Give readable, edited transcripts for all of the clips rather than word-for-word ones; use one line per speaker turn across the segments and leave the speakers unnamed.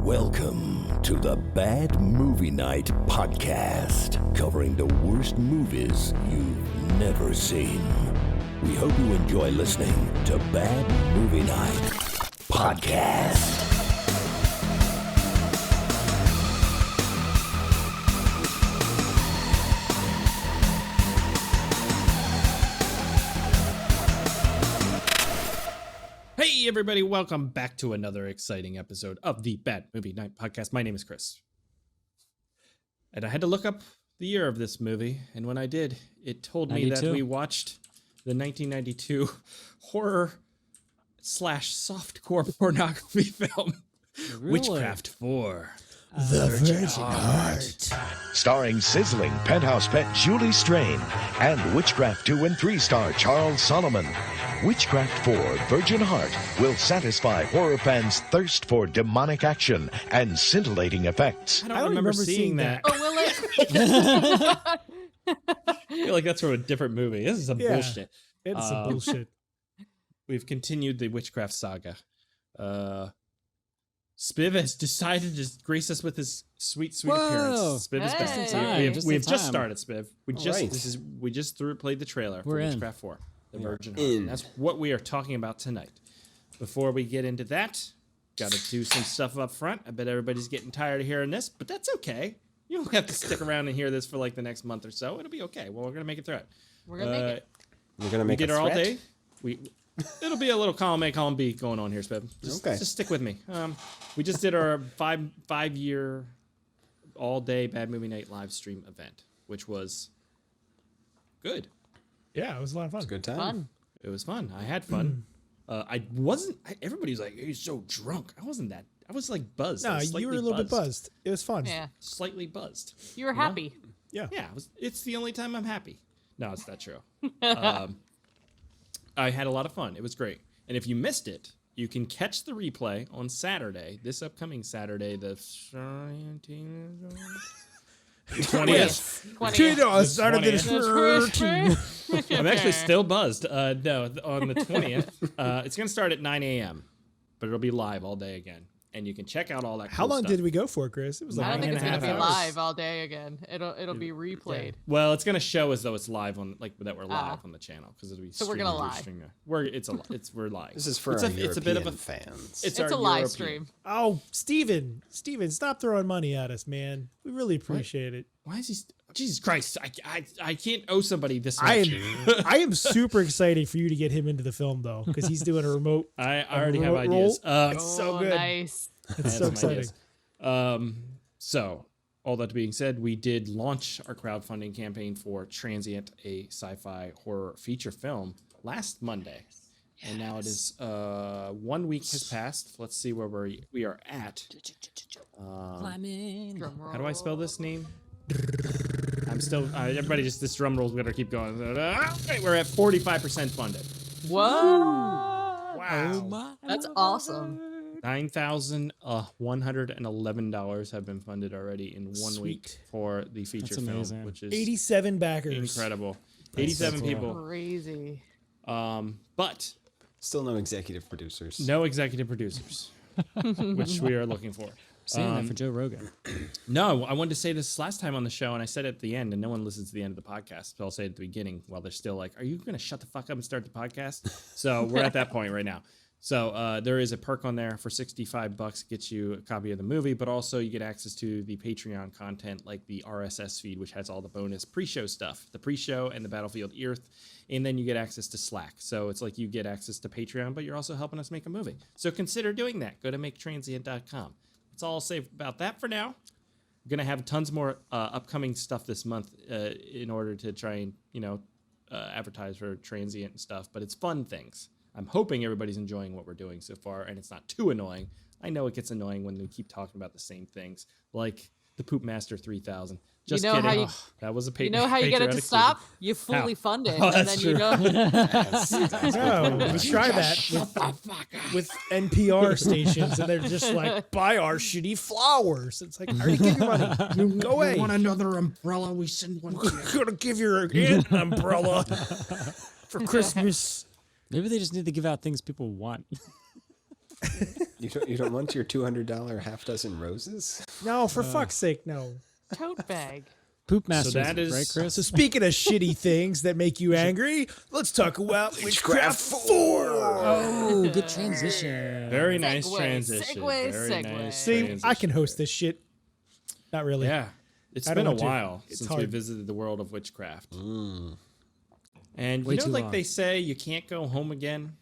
Welcome to the Bad Movie Night podcast, covering the worst movies you've never seen. We hope you enjoy listening to Bad Movie Night podcast.
Hey everybody, welcome back to another exciting episode of the Bad Movie Night podcast. My name is Chris. And I had to look up the year of this movie, and when I did, it told me that we watched the 1992 horror / softcore pornography film, Witchcraft IV.
The Virgin Heart.
Starring sizzling penthouse pet Julie Strain and Witchcraft 2 and 3 star Charles Solomon. Witchcraft 4 Virgin Heart will satisfy horror fans' thirst for demonic action and scintillating effects.
I don't remember seeing that.
Oh, will it?
I feel like that's from a different movie. This is some bullshit.
It's some bullshit.
We've continued the Witchcraft saga. Spiv has decided to grace us with his sweet appearance. Spiv is back. We have just started, Spiv. We just played the trailer for Witchcraft 4, the Virgin Heart. And that's what we are talking about tonight. Before we get into that, got to do some stuff up front. I bet everybody's getting tired of hearing this, but that's okay. You don't have to stick around and hear this for like the next month or so. It'll be okay. Well, we're gonna make it through it.
We're gonna make it.
We're gonna make it
all day. It'll be a little column A, column B going on here, Spiv. Just stick with me. We just did our five-year all-day Bad Movie Night live stream event, which was good.
Yeah, it was a lot of fun.
It was a good time.
It was fun. I had
Mm.
fun. Everybody was like, "You're so drunk." I wasn't that. I was like buzzed.
No, you were a little bit buzzed. It was fun.
Yeah.
Slightly buzzed.
You were happy.
Yeah.
Yeah, it's the only time I'm happy. No, it's not true. I had a lot of fun. It was great. And if you missed it, you can catch the replay on Saturday, this upcoming Saturday, the 20th. I'm actually still buzzed. No, on the 20th. It's going to start at 9 a.m., but it'll be live all day again. And you can check out all that
How
cool
long
stuff.
did we go for, Chris? It was like
I don't think it's gonna be
hours.
live all day again. It'll be replayed.
Well, it's gonna show as though it's live on that we're live on the channel because it'll be.
So we're gonna live.
We're live.
This is for our European fans.
It's
a
our
live
European.
stream.
Oh, Steven, stop throwing money at us, man. We really appreciate it.
Why is he? Jesus Christ! I can't owe somebody this much.
I am super excited for you to get him into the film though, because he's doing a remote.
I already have ideas.
It's so good.
Nice.
It's so exciting.
So, all that being said, we did launch our crowdfunding campaign for Transient, a sci-fi horror feature film, last Monday. And now it is 1 week has passed. Let's see where we are at. How do I spell this name? I'm still everybody just this drum roll's gonna keep going. Okay, we're at 45% funded.
Whoa!
Wow.
That's awesome.
$9,111 have been funded already in 1 week for the feature film, which is
87 backers.
Incredible. 87 people.
Crazy.
But
still no executive producers.
No executive producers, which we are looking for.
Saying that for Joe Rogan.
No, I wanted to say this last time on the show, and I said it at the end, and no one listens to the end of the podcast. So I'll say it at the beginning while they're still like, "Are you going to shut the fuck up and start the podcast?" So we're at that point right now. So there is a perk on there for $65, gets you a copy of the movie, but also you get access to the Patreon content like the RSS feed, which has all the bonus pre-show stuff, the pre-show and the Battlefield Earth, and then you get access to Slack. So it's like you get access to Patreon, but you're also helping us make a movie. So consider doing that. Go to maketransient.com. That's all I'll say about that for now. I'm going to have tons more upcoming stuff this month in order to try and, advertise for Transient and stuff, but it's fun things. I'm hoping everybody's enjoying what we're doing so far, and it's not too annoying. I know it gets annoying when we keep talking about the same things, like the Poop Master 3000. Just kidding. That was a
You know how you get it to stop? You fully fund it, and then you know.
No, we try that with NPR stations, and they're just like, buy our shitty flowers. It's like, I already give you money. Go away.
Want another umbrella? We send one.
We're gonna give your aunt an umbrella for Christmas.
Maybe they just need to give out things people want.
You don't want your $200 half dozen roses?
No, for fuck's sake, no.
Tote bag.
Poop Masters,
that is
right, Chris?
So speaking of shitty things that make you angry, let's talk about Witchcraft 4.
Oh, good transition.
Very nice
Segue,
transition.
segue,
Very
segue.
nice
See, I
transition.
can host this shit. Not really.
Yeah. It's
I
been
don't
a
want to.
while
It's
since
hard.
we visited the world of witchcraft. And
Way
you know,
too
like
long.
they say, you can't go home again?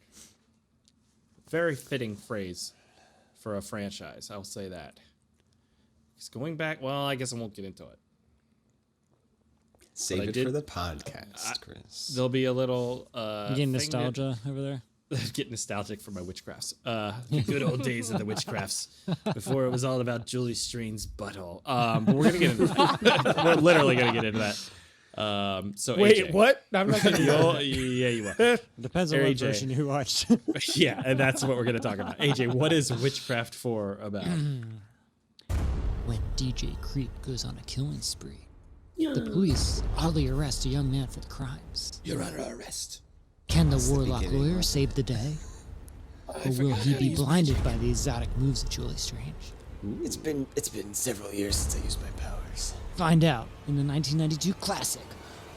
Very fitting phrase for a franchise. I'll say that. It's going back. Well, I guess I won't get into it.
Save
I
it
did-
for the podcast, Chris.
There'll be a little.
You getting nostalgia over there?
Get nostalgic for my witchcrafts. The good old days of the witchcrafts before it was all about Julie Strain's butthole. But we're gonna get into that. We're literally gonna get into that. So
Wait,
AJ,
what? I'm not going to
Yeah, you will.
Depends on what
AJ.
version you watched.
Yeah, and that's what we're gonna talk about. AJ, what is Witchcraft 4 about?
When DJ Creep goes on a killing spree, the police oddly arrest a young man for the crimes.
You're under arrest.
Can the
the
warlock
beginning,
lawyer
right?
save the day? Or will he be blinded by the exotic moves of Julie Strange?
It's been several years since I used my powers.
Find out in the 1992 classic,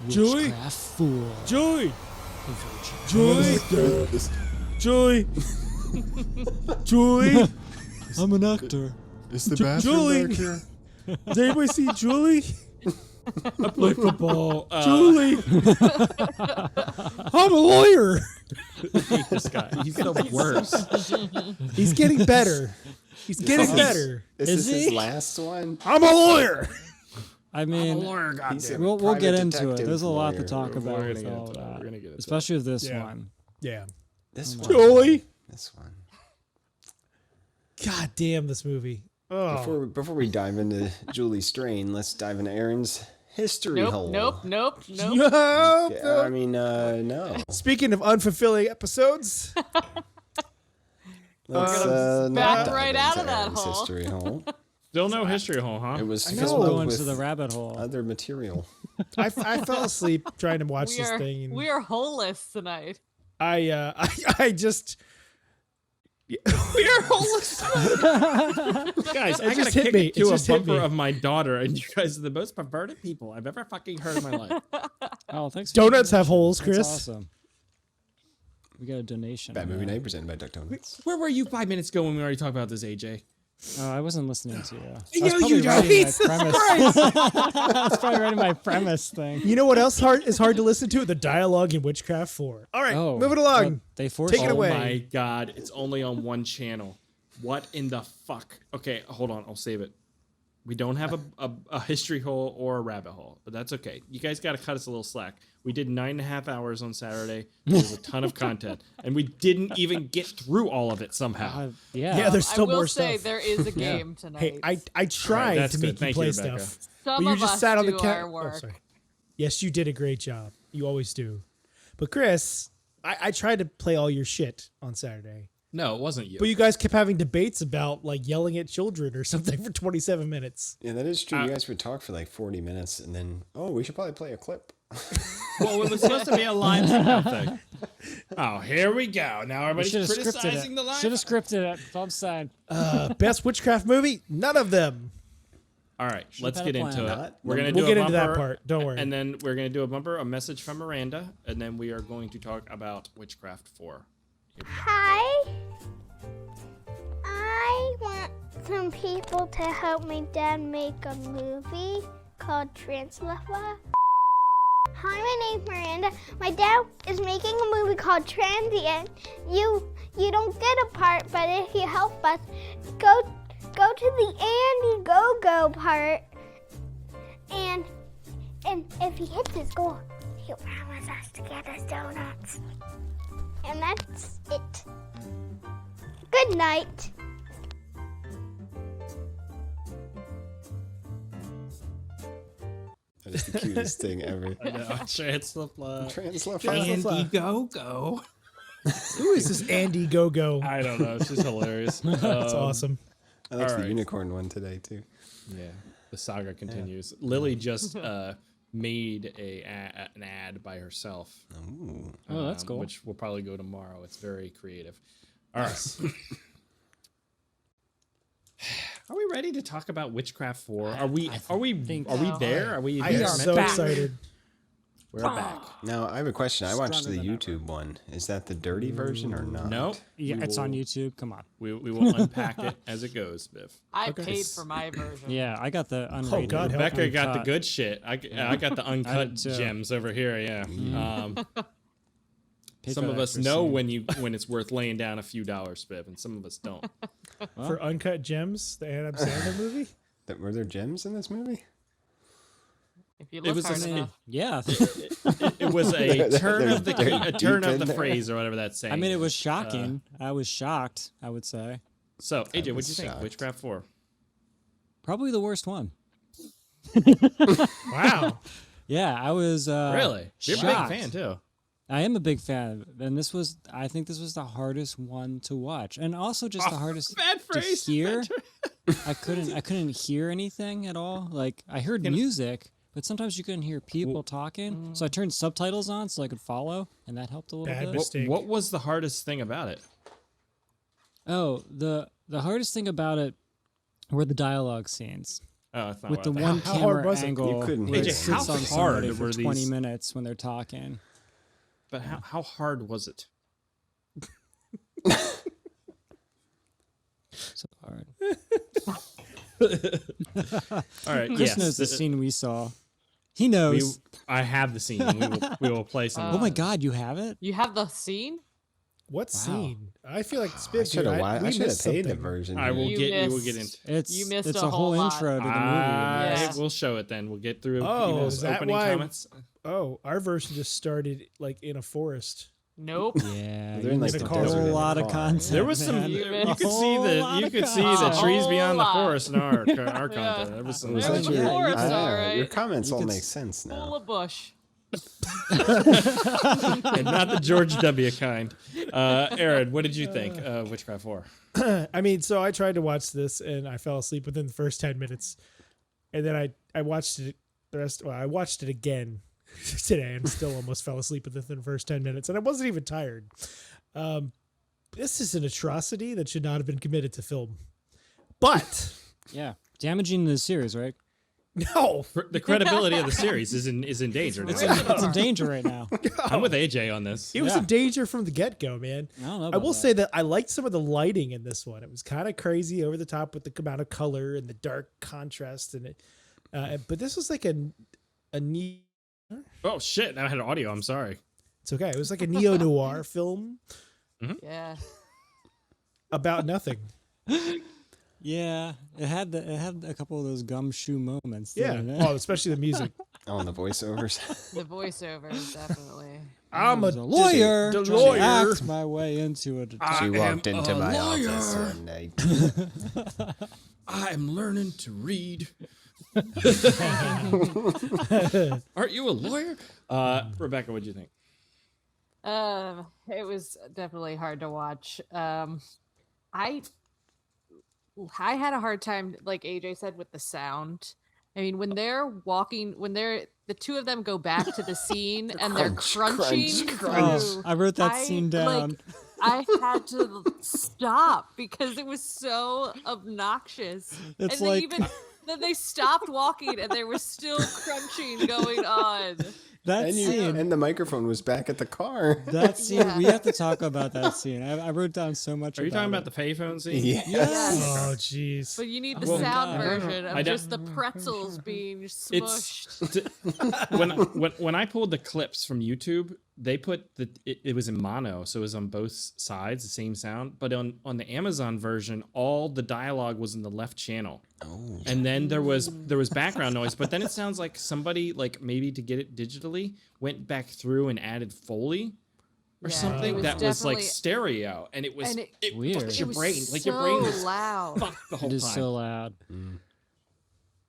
Julie?
Witchcraft 4.
Julie!
The Virgin.
Julie! Julie! Julie!
I'm an actor.
Is the
Julie! Does anybody see Julie?
I play football.
Julie! I'm a lawyer!
This guy, he's the worst.
He's getting better. He's getting better.
Is this
he?
his last one?
I'm a lawyer!
I mean,
He's a
we'll
private
get into it.
detective
There's a lot to
lawyer.
talk about
We're
with
gonna get
all
into it.
that.
We're gonna get into
Especially with this
Yeah.
one.
Yeah.
This one.
Julie!
This one.
God damn this movie. Oh.
Before we dive into Julie Strain, let's dive into Aaron's history hole.
Nope.
Nope.
Yeah, I mean, no.
Speaking of unfulfilling episodes,
Let's
back
not dive
right out of
into
that
Aaron's
hole.
history hole.
Still no history hole, huh?
It was
We'll
filled
go into
with
the rabbit hole.
other material.
I fell asleep trying to watch this thing. And
We are holeless tonight.
I just
We are homeless. Guys, I
just
gotta
hit
kick
me.
it to
It
a
just hit
bumper
me.
of my daughter, and you guys are the most perverted people I've ever fucking heard in my life.
Oh, thanks.
donuts have holes,
That's
Chris.
awesome. We got a donation.
Bad
on
Movie
that.
Night presented by Duck Donuts.
Where were you 5 minutes ago when we already talked about this, AJ?
Oh, I wasn't listening to you. I was
No,
probably
you don't.
writing my
Jesus
premise. I was probably writing my premise thing.
You know what else is hard to listen to? The dialogue in Witchcraft 4. All right,
Oh,
moving along.
well, they forced
Take it
you.
away.
Oh my god, it's only on one channel. What in the fuck? Okay, hold on, I'll save it. We don't have a history hole or a rabbit hole, but that's okay. You guys got to cut us a little slack. We did 9.5 hours on Saturday. There's a ton of content, and we didn't even get through all of it somehow.
Yeah.
Yeah, there's still
I will
more
say
stuff.
there is a game tonight.
Hey, I tried
that's
to
good.
make you
Thank
play
you, Rebecca.
stuff.
Some
But you
of
just
us
sat on the
do
couch.
our work.
sorry. Yes, you did a great job. You always do. But Chris, I tried to play all your shit on Saturday.
No, it wasn't you.
But you guys kept having debates about like yelling at children or something for 27 minutes.
Yeah, that is true. You guys would talk for like 40 minutes, and then, we should probably play a clip.
Well, it was supposed to be a live hangout thing. Oh, here we go. Now everybody's
Should have scripted
criticizing the
it.
live.
Should have scripted it. Bump side.
Best Witchcraft movie? None of them.
All right, let's
had
get
a
into
plan.
it.
Not-
We're gonna
We'll
do
get
a
into that
bumper,
part. Don't worry.
And then we're gonna do a bumper, a message from Miranda, and then we are going to talk about Witchcraft 4.
Hi. I want some people to help my dad make a movie called Translafa. Hi, my name's Miranda. My dad is making a movie called Transient. You don't get a part, but if you help us, go to the Andy Go-Go part. And if he hits his goal, he'll promise us to get us donuts. And that's it. Good night.
That is the cutest thing ever.
I know. Translafla.
Translate.
Go-Go.
Who is this Andy Go-Go?
I don't know. It's just hilarious.
That's awesome.
I like the
Alright.
unicorn one today, too.
Yeah, the saga continues. Lily just made an ad by herself.
Oh, that's cool.
Which will probably go tomorrow. It's very creative. All right. Are we ready to talk about Witchcraft 4? Are we there? Are we
I am so excited.
We're back.
Now, I have a question. I watched the YouTube one. Is that the dirty version or not?
No.
Yeah, it's on YouTube. Come on.
We will unpack it as it goes, Biff.
I paid for my version.
Yeah, I got the unrated.
Oh, God help
Rebecca got the
uncut.
good shit. I got the uncut gems over here. Yeah. Some of us know when it's worth laying down a few dollars, Biff, and some of us don't.
For Uncut Gems, the Adam Sandler movie.
Were there gems in this movie?
If you look hard enough.
Yeah.
It was a turn of the key, a turn of the
there.
phrase, or whatever that's saying.
I mean, it was shocking. I was shocked, I would say.
So, AJ, what
was
do you think?
shocked.
Witchcraft 4.
Probably the worst one.
Wow.
Yeah, I was
Really? You're a
shocked.
big fan, too.
I am a big fan, and I think this was the hardest one to watch, and also just the hardest
Bad
to
phrase.
hear. I couldn't hear anything at all. Like I heard music, but sometimes you couldn't hear people talking. So I turned subtitles on so I could follow, and that helped a little
Bad
bit.
mistake.
What was the hardest thing about it?
Oh, the hardest thing about it were the dialogue scenes.
Oh, that's not
With
what
the
I thought.
one
How hard
camera
was it?
angle
You couldn't
where
hear
it
it.
sits
How
on
hard
somebody for
were
20
these-
minutes when they're talking.
But how hard was it?
So hard.
All right.
Chris
yes.
knows the scene we saw. He knows.
I have the scene. And we will play some.
Oh my God, you have it?
You have the scene?
What scene? I feel like
I
Spitz.
should have
we
paid
missed
the
something.
version.
I will
You
get. We will
missed-
get into.
It's
missed
it's
a
a whole
whole lot.
intro to the movie.
Yeah.
We'll show it then. We'll get through
Oh,
people's
is that
opening
why-
comments.
Oh, our version just started like in a forest.
Nope.
Yeah,
They're
you
in, like,
missed
the
a
desert
whole
in a
lot of
car.
content.
There was some.
man.
You
missed
could
a
see
whole
the.
lot
You
of
could see the
content.
trees beyond the
Whole lot.
forest in our content. There was some.
There was
that
a forest, all
your
right.
comments all
could
make sense
Full
now.
of bush.
And not the George W. kind. Aaron, what did you think of Witchcraft 4?
I mean, so I tried to watch this and I fell asleep within the first 10 minutes. And then I watched it I watched it again today and still almost fell asleep within the first 10 minutes. And I wasn't even tired. This is an atrocity that should not have been committed to film. But
Yeah, damaging the series, right?
no,
The credibility of the series is in danger.
It's
now.
in danger right now.
I'm with AJ on this.
it was
Yeah.
in danger from the get-go, man.
I don't know.
I
about
will
that.
say that I liked some of the lighting in this one. It was kind of crazy, over the top with the amount of color and the dark contrast in it. But this was like a neat.
Oh shit! I had audio. I'm sorry.
It's okay. It was like a neo-noir film
Yeah.
about nothing.
Yeah, it had a couple of those gumshoe moments.
Yeah.
didn't it?
Oh, especially the music.
Oh, and the voiceovers.
The voiceovers, definitely.
I'm
I was a lawyer.
The
trying to
lawyer.
act my way into a detective.
She walked into my office one night.
I am learning to read. Aren't you a lawyer? Rebecca, what'd you think?
It was definitely hard to watch. I had a hard time, like AJ said, with the sound. I mean, when they're walking, the two of them go back to the scene and they're
crunch,
crunching
crunch.
through.
I wrote that scene down.
Like, I had to stop because it was so obnoxious.
It's
and
like-
then they stopped walking and there was still crunching going on.
That scene.
And the microphone was back at the car.
That scene.
Yeah.
We have to talk about that scene. I wrote down so much.
Are you talking about
it.
the payphone scene?
Yeah.
Yes.
Oh, jeez.
But you need the
Well,
sound
God.
version
I
of
don't-
just the pretzels being
It's
smushed.
when I pulled the clips from YouTube, they put it was in mono, so it was on both sides, the same sound. But on the Amazon version, all the dialogue was in the left channel.
Oh.
And then there was background noise, but then it sounds like somebody, like maybe to get it digitally, went back through and added Foley or
Yeah,
something
it was
that was like
definitely-
stereo, and it was
and
it
Weird.
fucks
It
your
was
brain, like your
so
brain was
loud.
fucked the whole
It is
time.
so loud.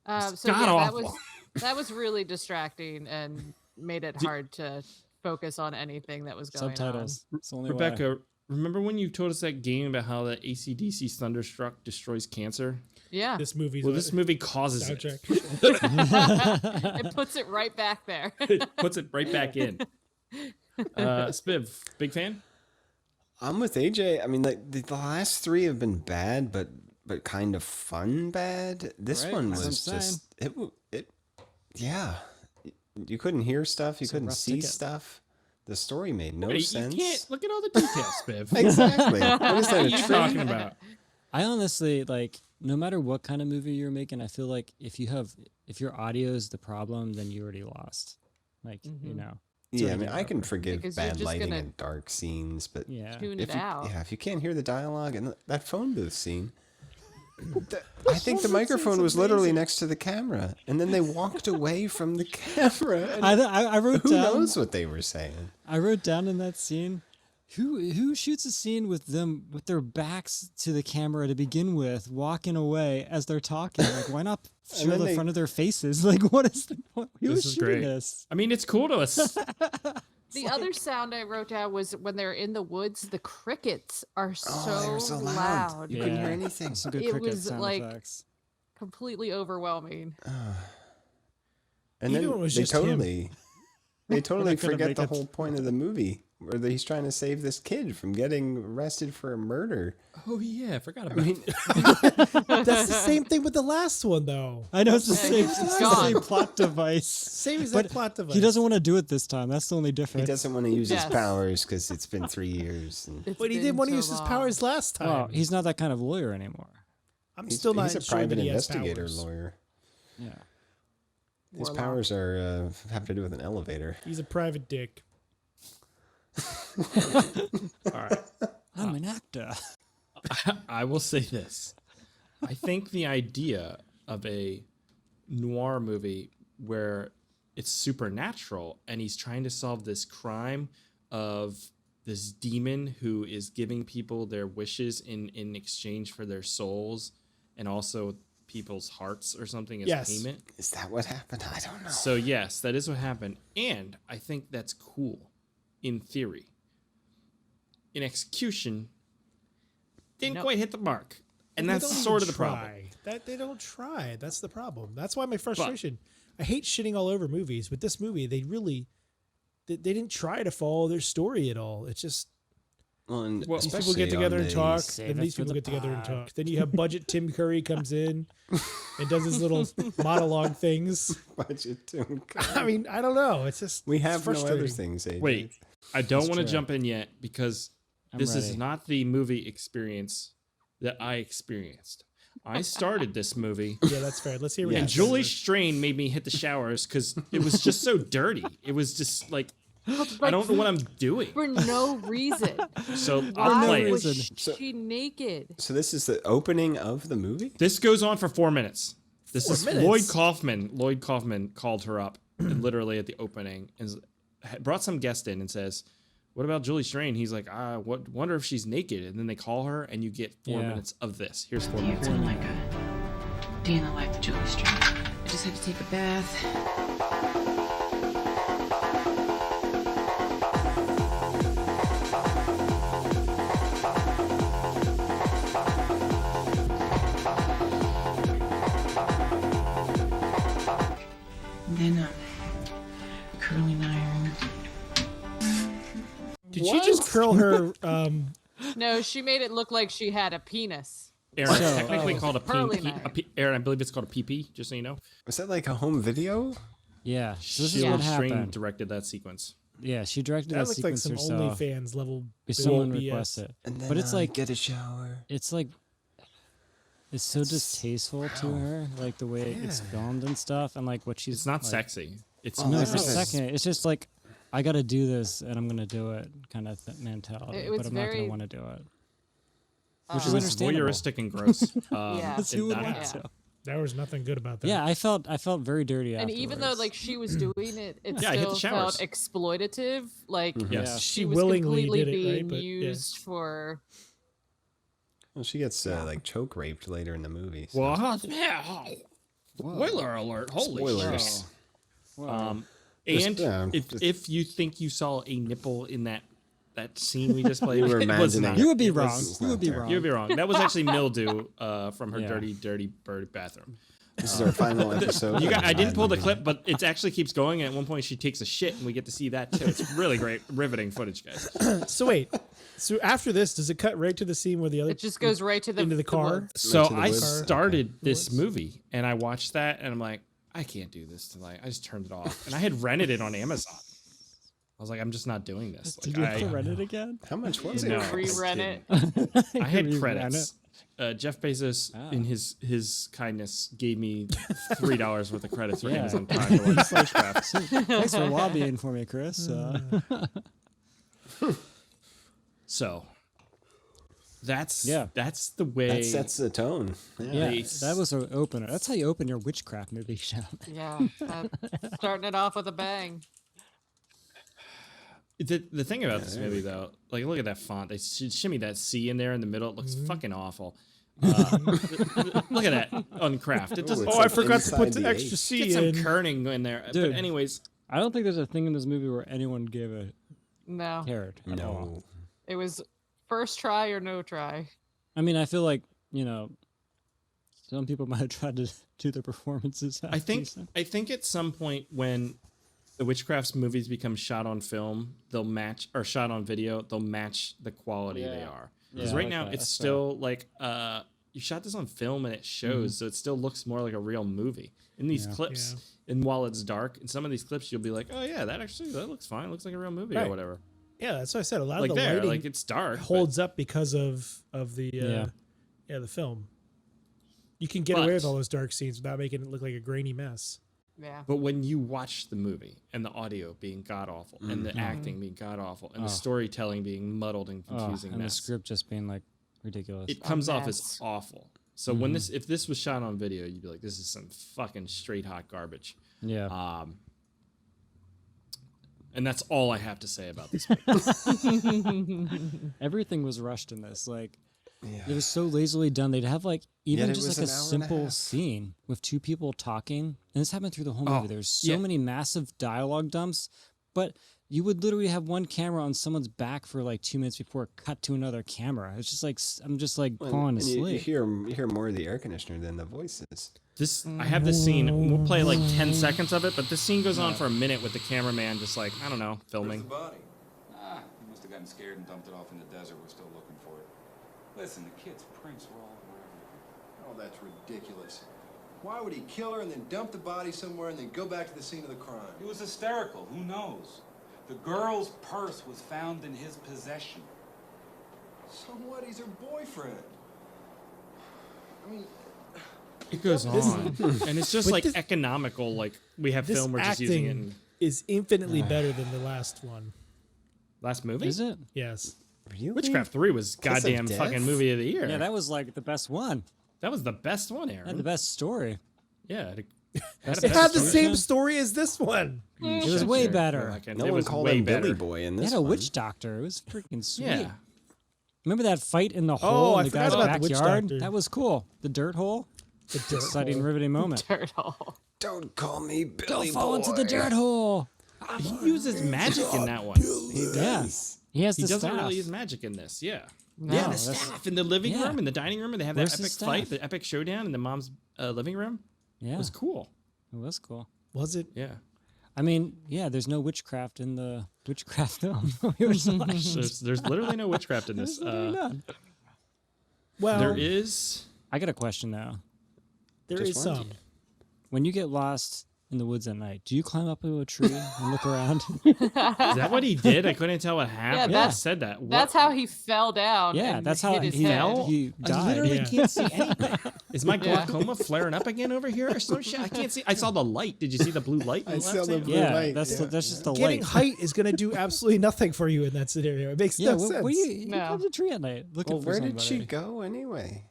So yeah,
god-awful.
that was really distracting and made it hard to focus on anything that was going
Subtitles. It's the only way.
Rebecca, remember when you told us that game about how the AC/DC Thunderstruck destroys cancer?
on. Yeah,
This movie's
Well, this movie causes it.
soundtrack.
it puts it right back there.
It puts it right back in. Spiv, big fan?
I'm with AJ. I mean, like the last three have been bad, but but kind of fun bad. This one
That's what
was
I'm
just it. Yeah, you couldn't hear stuff. You couldn't
rough
see
ticket.
stuff. The story made no
Wait,
sense.
You can't look at all the details, Spiv.
Exactly. What is that?
What are
A
you
trick?
talking about?
I honestly like no matter what kind of movie you're making, I feel like if your audio is the problem, then you already lost. Like, you know. it's
Yeah, I
already
mean, I can
over.
forgive
Because you're
bad
just
lighting
gonna
and dark scenes, but
Yeah.
Tune
if
it
you,
out.
yeah, if you can't hear the dialogue and that phone booth scene, I think the microphone was literally next to the camera, and then they walked away from the camera. And
I wrote
who
down.
knows what they were saying?
I wrote down in that scene. Who shoots a scene with them with their backs to the camera to begin with, walking away as they're talking? Like, why not show
then
the
they-
front of their faces? Like, what is the point? Who
This
is
is
shooting
great.
this?
I mean, it's cool to us.
The other sound I wrote down was when they're in the woods, the crickets are
They
so,
were so loud.
loud.
You couldn't hear anything.
Some good
It
cricket
was,
sound
like,
effects.
Completely overwhelming.
And
Even
then
when it was
they
just him.
totally, they totally
couldn't
forget
make
the
it.
whole point of the movie, where he's trying to save this kid from getting arrested for a murder.
Oh yeah, I forgot about it.
That's the same thing with the last one, though.
I know it's the
Yeah,
same,
he's
it's the
gone.
same plot device.
Same exact
But
plot device.
he doesn't want to do it this time. That's the only
He
difference.
doesn't want to use his
Yes.
powers because it's been 3 years. And
It's
But he
been
didn't want to
so
use his
long.
powers last time.
Well, he's not that kind of lawyer anymore.
I'm
he's,
still not
he's a
sure
private
that he has
investigator
powers.
lawyer.
Yeah.
His
Warlock.
powers are have to do with an elevator.
He's a private dick.
All right.
I'm an actor.
I will say this. I think the idea of a noir movie where it's supernatural and he's trying to solve this crime of this demon who is giving people their wishes in exchange for their souls and also people's hearts or something as
Yes.
payment.
Is that what happened? I don't know.
So yes, that is what happened. And I think that's cool in theory. In execution, didn't quite hit the mark. And
They
that's
don't
sort of
even
the problem.
try. That they don't try. That's the problem. That's why my frustration. I hate shitting all over movies, but this movie, they didn't try to follow their story at all. It's just
Well, and
these people
especially
get together
on
and
the-
talk,
Save
and
it
these
for
people
the
get together and
pod.
talk. Then you have budget Tim Curry comes in and does his little monologue things.
budget too.
I mean, I don't know. It's just
We
it's
have no other
frustrating.
things. AJ.
Wait, I don't want to
true.
jump in yet because
I'm
this is
ready.
not the movie experience that I experienced. I started this movie
Yeah, that's fair. Let's hear what
Yeah.
and
you have to
Julie
say.
Strain made me hit the showers because it was just so dirty. It was just like, I don't know what I'm doing.
For no reason.
So I'll
Why
play
was
it.
she naked?
So this is the opening of the movie.
This goes on for 4 minutes. This
4
is
minutes?
Lloyd Kaufman. Lloyd Kaufman called her up literally at the opening and brought some guest in and says, "What about Julie Strain?" He's like, wonder if she's naked." And then they call her, and you get 4
Yeah.
minutes of this. Here's 4
You've
minutes.
done like a day in the life of Julie Strain. I just had to take a bath. And then curling iron.
Did she just curl her?
No, she made it look like she had a penis.
Aaron, it's
So,
technically called a
Curly
P.
knife.
Aaron, I believe it's called a PP. Just so you know,
Was that like a home video?
Yeah. So this is
Julie
what
Strain
happened.
directed that sequence.
Yeah, she directed
That
that
looked like
sequence
some
herself.
OnlyFans level.
Someone
BS.
requested.
And then,
But it's like
get a shower.
it's like it's so distasteful to her, like the way it's filmed and stuff, and like what she's.
It's not
like,
sexy. It's
No,
this
for a
is-
second, it's just like I got to do this, and I'm gonna do it, kind of mentality.
It was
but I'm not
very-
gonna want to do it.
which
is
is
understandable.
voyeuristic and gross.
Yeah.
Because who would
not
want
happen.
to?
There was nothing good about that.
Yeah, I felt very dirty.
And even though
afterwards.
like she was doing it, it
Yeah, I hit the
still felt
showers.
exploitative. Like
Yes.
Yeah.
she was
willingly
completely
did it, right?
being
But, yeah.
used for.
Well, she gets like choke raped later in the movie. So.
Well, yeah. Spoiler alert! Holy
Spoilers.
shit.
Just,
And
yeah,
if
just-
if you think you saw a nipple in that scene we just played,
You were
it was
imagining
not.
it.
you would be
It was-
wrong.
it's
You
not
would be
there.
wrong.
You'd be wrong. That was actually mildew from her
Yeah.
dirty bird bathroom.
This is our final episode.
I didn't pull the clip, but it actually keeps going. And at one point, she takes a shit, and we get to see that too. It's really great, riveting footage, guys.
So wait, so after this, does it cut right to the scene where the other?
It just goes right to
into the car.
woods.
So
to the
I
woods?
started this movie, and I watched that, and I'm like, I can't do this tonight. I just turned it off, and I had rented it on Amazon. I was like, I'm just not doing this.
Did
Like,
you have to rent it again?
How much was it?
No.
Rerun it.
I had
You ran
credits. Jeff Bezos, in his kindness, gave me $3 worth of credits for Amazon Prime to watch Witchcraft.
Thanks for lobbying for me, Chris.
So that's
Yeah.
that's the way.
That sets the tone.
Yeah,
They-
that was an opener. That's how you open your witchcraft movie show.
Yeah, starting it off with a bang.
The thing about this movie, though, like look at that font. They shimmy that C in there in the middle. It looks fucking awful. Look at that on craft. It doesn't.
it's
Oh, I
like
forgot to put
inside
the
the
extra
H.
C
Get some
in.
kerning in there.
Dude.
But anyways,
I don't think there's a thing in this movie where anyone gave a
No,
cared at all.
No.
it was first try or no try.
I mean, I feel like, some people might have tried to do their performances.
I think at some point when the Witchcraft's movies become shot on film, they'll match or shot on video, they'll match the quality they
Yeah.
are. Because
Yeah, I
right
like
now
that.
it's
That's
still like you shot this on film and it shows, so it still looks more like a real movie. In these clips, and while it's dark, in some of these clips you'll be like, oh yeah, that looks fine. It looks like a real movie or
Right.
whatever.
Yeah, that's what I said. A lot
Like
of the
there,
lighting
like it's dark. but-
holds up because of the the film. You can get away with
But-
all those dark scenes without making it look like a grainy mess.
Yeah.
But when you watch the movie and the audio being god awful and the acting being god awful and the storytelling being muddled and confusing
and the
mess,
script just being like ridiculous.
it comes off as
mess.
awful. So when if this was shot on video, you'd be like, this is some fucking straight hot garbage.
yeah.
And that's all I have to say about this movie.
Everything was rushed in this. Like, it was so lazily done. They'd have like even
Yet it
just
was
like a
an hour and a
simple
half.
scene with two people talking, and this happened through the whole movie. There's so
yeah.
many massive dialogue dumps, but you would literally have one camera on someone's back for like 2 minutes before it cut to another camera. It's just like I'm just like falling
And you
asleep.
hear more of the air conditioner than the voices.
I have this scene. We'll play like 10 seconds of it, but this scene goes on for a minute with the cameraman just like, I don't know, filming.
body? Ah, he must have gotten scared and dumped it off in the desert. We're still looking for it. Listen, the kid's prints were all over everything.
Oh, that's ridiculous. Why would he kill her and then dump the body somewhere and then go back to the scene of the crime?
He was hysterical. Who knows? The girl's purse was found in his possession.
So what? He's her boyfriend. I mean,
It goes on. And it's just
But
like
this-
economical. Like we have
This
film, we're just using it
acting
in
is infinitely better than the last one.
last movie.
Is it?
Yes.
Really?
Witchcraft 3 was
Because of
goddamn
death?
fucking movie of the year.
Yeah, that was like the best one.
That was the best one, Aaron.
Had the best story.
Yeah.
It
best
had the
story.
same story as this one.
It was way better.
Like,
No
it
one
was
called
way
him Billy
better.
Boy in
They
this
had a
one.
witch doctor. It was freaking sweet.
Yeah.
Remember that fight in the hole
I
in the
forgot
guy's
about the witch
backyard?
doctor.
That was cool. The dirt hole.
The dirt
Exciting,
hole.
riveting moment.
Dirt hole.
Don't call me Billy
Don't fall into the
Boy.
dirt hole.
He uses magic in that one.
Yeah. He has
He
the
doesn't
staff.
really use magic in this. Yeah.
No,
Yeah, the
that's-
staff in the living
yeah.
room, in the dining room, and they have that
Where's the
epic fight,
staff?
the epic showdown in the mom's living room.
Yeah.
It was cool.
It was cool.
Was it?
Yeah.
I mean, yeah, there's no witchcraft in the witchcraft film. It was like-
There's literally no witchcraft in this.
there's literally none.
Well,
There is.
I got a question now.
there
Just
is
one.
some.
When you get lost in the woods at night, do you climb up into a tree and look around?
Is that what he did? I couldn't tell what happened.
Yeah,
I
that's-
said that. What?
That's how he fell down.
Yeah,
and
that's how
hit his
he
head.
fell?
He
I
died.
literally
Yeah.
can't see anything. Is my
Yeah.
glaucoma flaring up again over here or some shit? I can't see. I saw the light. Did you see the blue light?
I saw the blue
Yeah,
light.
that's
yeah.
that's just the
Getting
light.
height is going to do absolutely nothing for you in that scenario. It makes
Yeah,
no sense.
what do you
No.
climb the tree at night looking
Well,
for
where
somebody?
did she go anyway?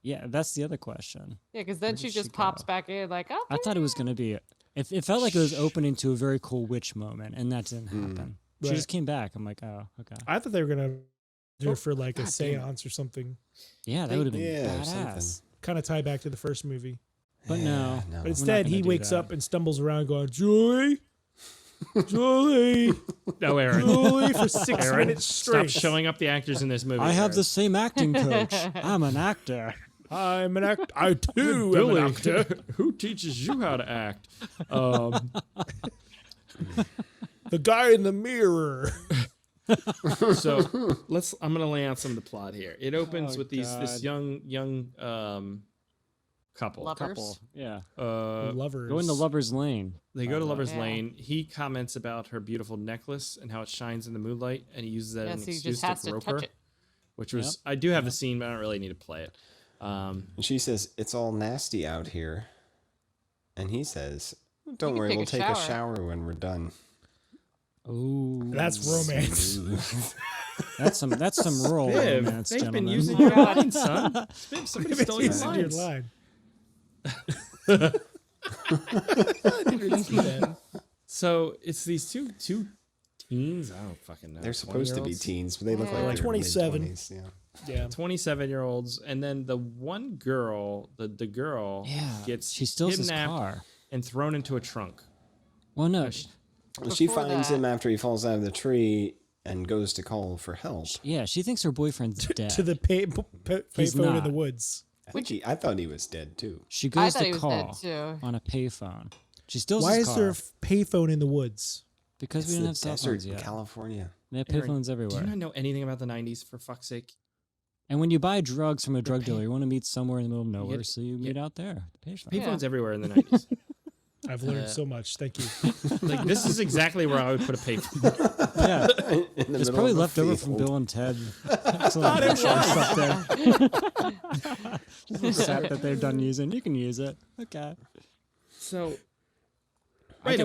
Yeah, that's the other question.
Yeah, because then
Where
she
did
just
she
pops
go?
back in like, oh,
I thought it was gonna be. It felt like it was opening to a very cool witch moment, and that didn't happen. She
Right.
just came back. I'm like, oh, okay.
I thought they were going to do it for like a
God damn it.
seance or something.
Yeah, that would have been
Yeah, or something.
badass.
Kind of tie back to the first movie.
But no.
no.
But instead,
gonna
he
do
wakes
that.
up and stumbles around going, Julie, Julie,
No, Aaron.
Julie, for 6
Aaron,
minutes
stop
straight.
showing up the actors in this movie.
I have
Aaron.
the same acting coach. I'm an actor.
I'm an actor. I too am
Billy,
an actor.
who teaches you how to act?
The guy in the mirror.
So I'm gonna lay out some of the plot here. It opens with this young couple.
Lovers?
Yeah.
Lovers.
Go into Lover's Lane.
They go to Lover's Lane. He comments about her beautiful necklace and how it shines in the moonlight, and he uses that as an
so he
excuse
just has
to
to
grope
touch
her.
it.
Which was I do have the scene, but I don't really need to play it.
And she says, it's all nasty out here. And he says, don't worry, we'll take a shower when we're done.
Oh,
that's romance.
That's some rural romance,
they've
gentlemen.
been using your line, son. Spiv, somebody stole your
Using your
lines.
line. I didn't really see that.
So it's these two teens. I don't fucking know.
They're supposed to be
20-year-olds?
teens, but they look like they're
27.
mid-20s,
Yeah.
27-year-olds, and then the one girl, the girl, gets
she steals his
kidnapped
car
and thrown into a trunk.
Well, no,
Well, she finds him after he falls out of the tree and goes to call for help.
yeah, she thinks her boyfriend's dead.
To the payphone in the woods.
I thought he was dead too.
She
I
goes
thought
to
he was dead,
call
too.
on a payphone. She steals
Why
his
is
car
there a payphone in the woods?
because
It's
we don't
the
have cell
desert
phones
in
yet.
California.
They have
Aaron,
payphones
Do
everywhere.
you not know anything about the 90s, for fuck's sake?
And when you buy drugs from a drug dealer, you want to meet somewhere in the middle of nowhere, so you meet out there. Payphone.
Payphones everywhere in the 90s.
I've learned so much. Thank you.
Like, this is exactly where I would put a payphone.
Yeah,
In the
it's
middle
probably
of a
left over from
field.
Bill and Ted. Excellent stuff there. Just a set that they're done using. You can use it. Okay.
So,
I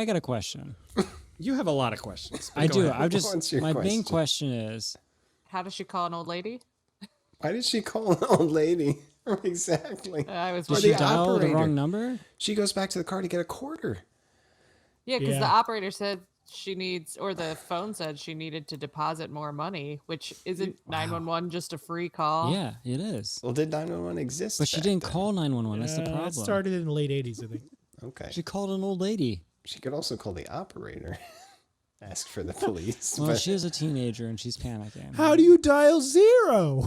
got a question.
You have a lot of questions. but
I
go
do.
ahead.
I'm just.
What's your
My main
question?
question is,
How does she call an old lady?
Why did she call an old lady? Exactly.
I was
did
Or
she
the
dial the
operator.
wrong number?
She goes back to the car to get a quarter.
Yeah, because
Yeah.
the operator said she needs, or the phone said she needed to deposit more money, which isn't 911 just a free call?
Yeah, it is.
Well, did 911 exist?
But she
back
didn't
then?
call 911. That's the problem.
It started in the late 80s, I think.
Okay.
She called an old lady.
She could also call the operator. Ask for the police.
Well,
but
she is a teenager and she's panicking.
How do you dial 0?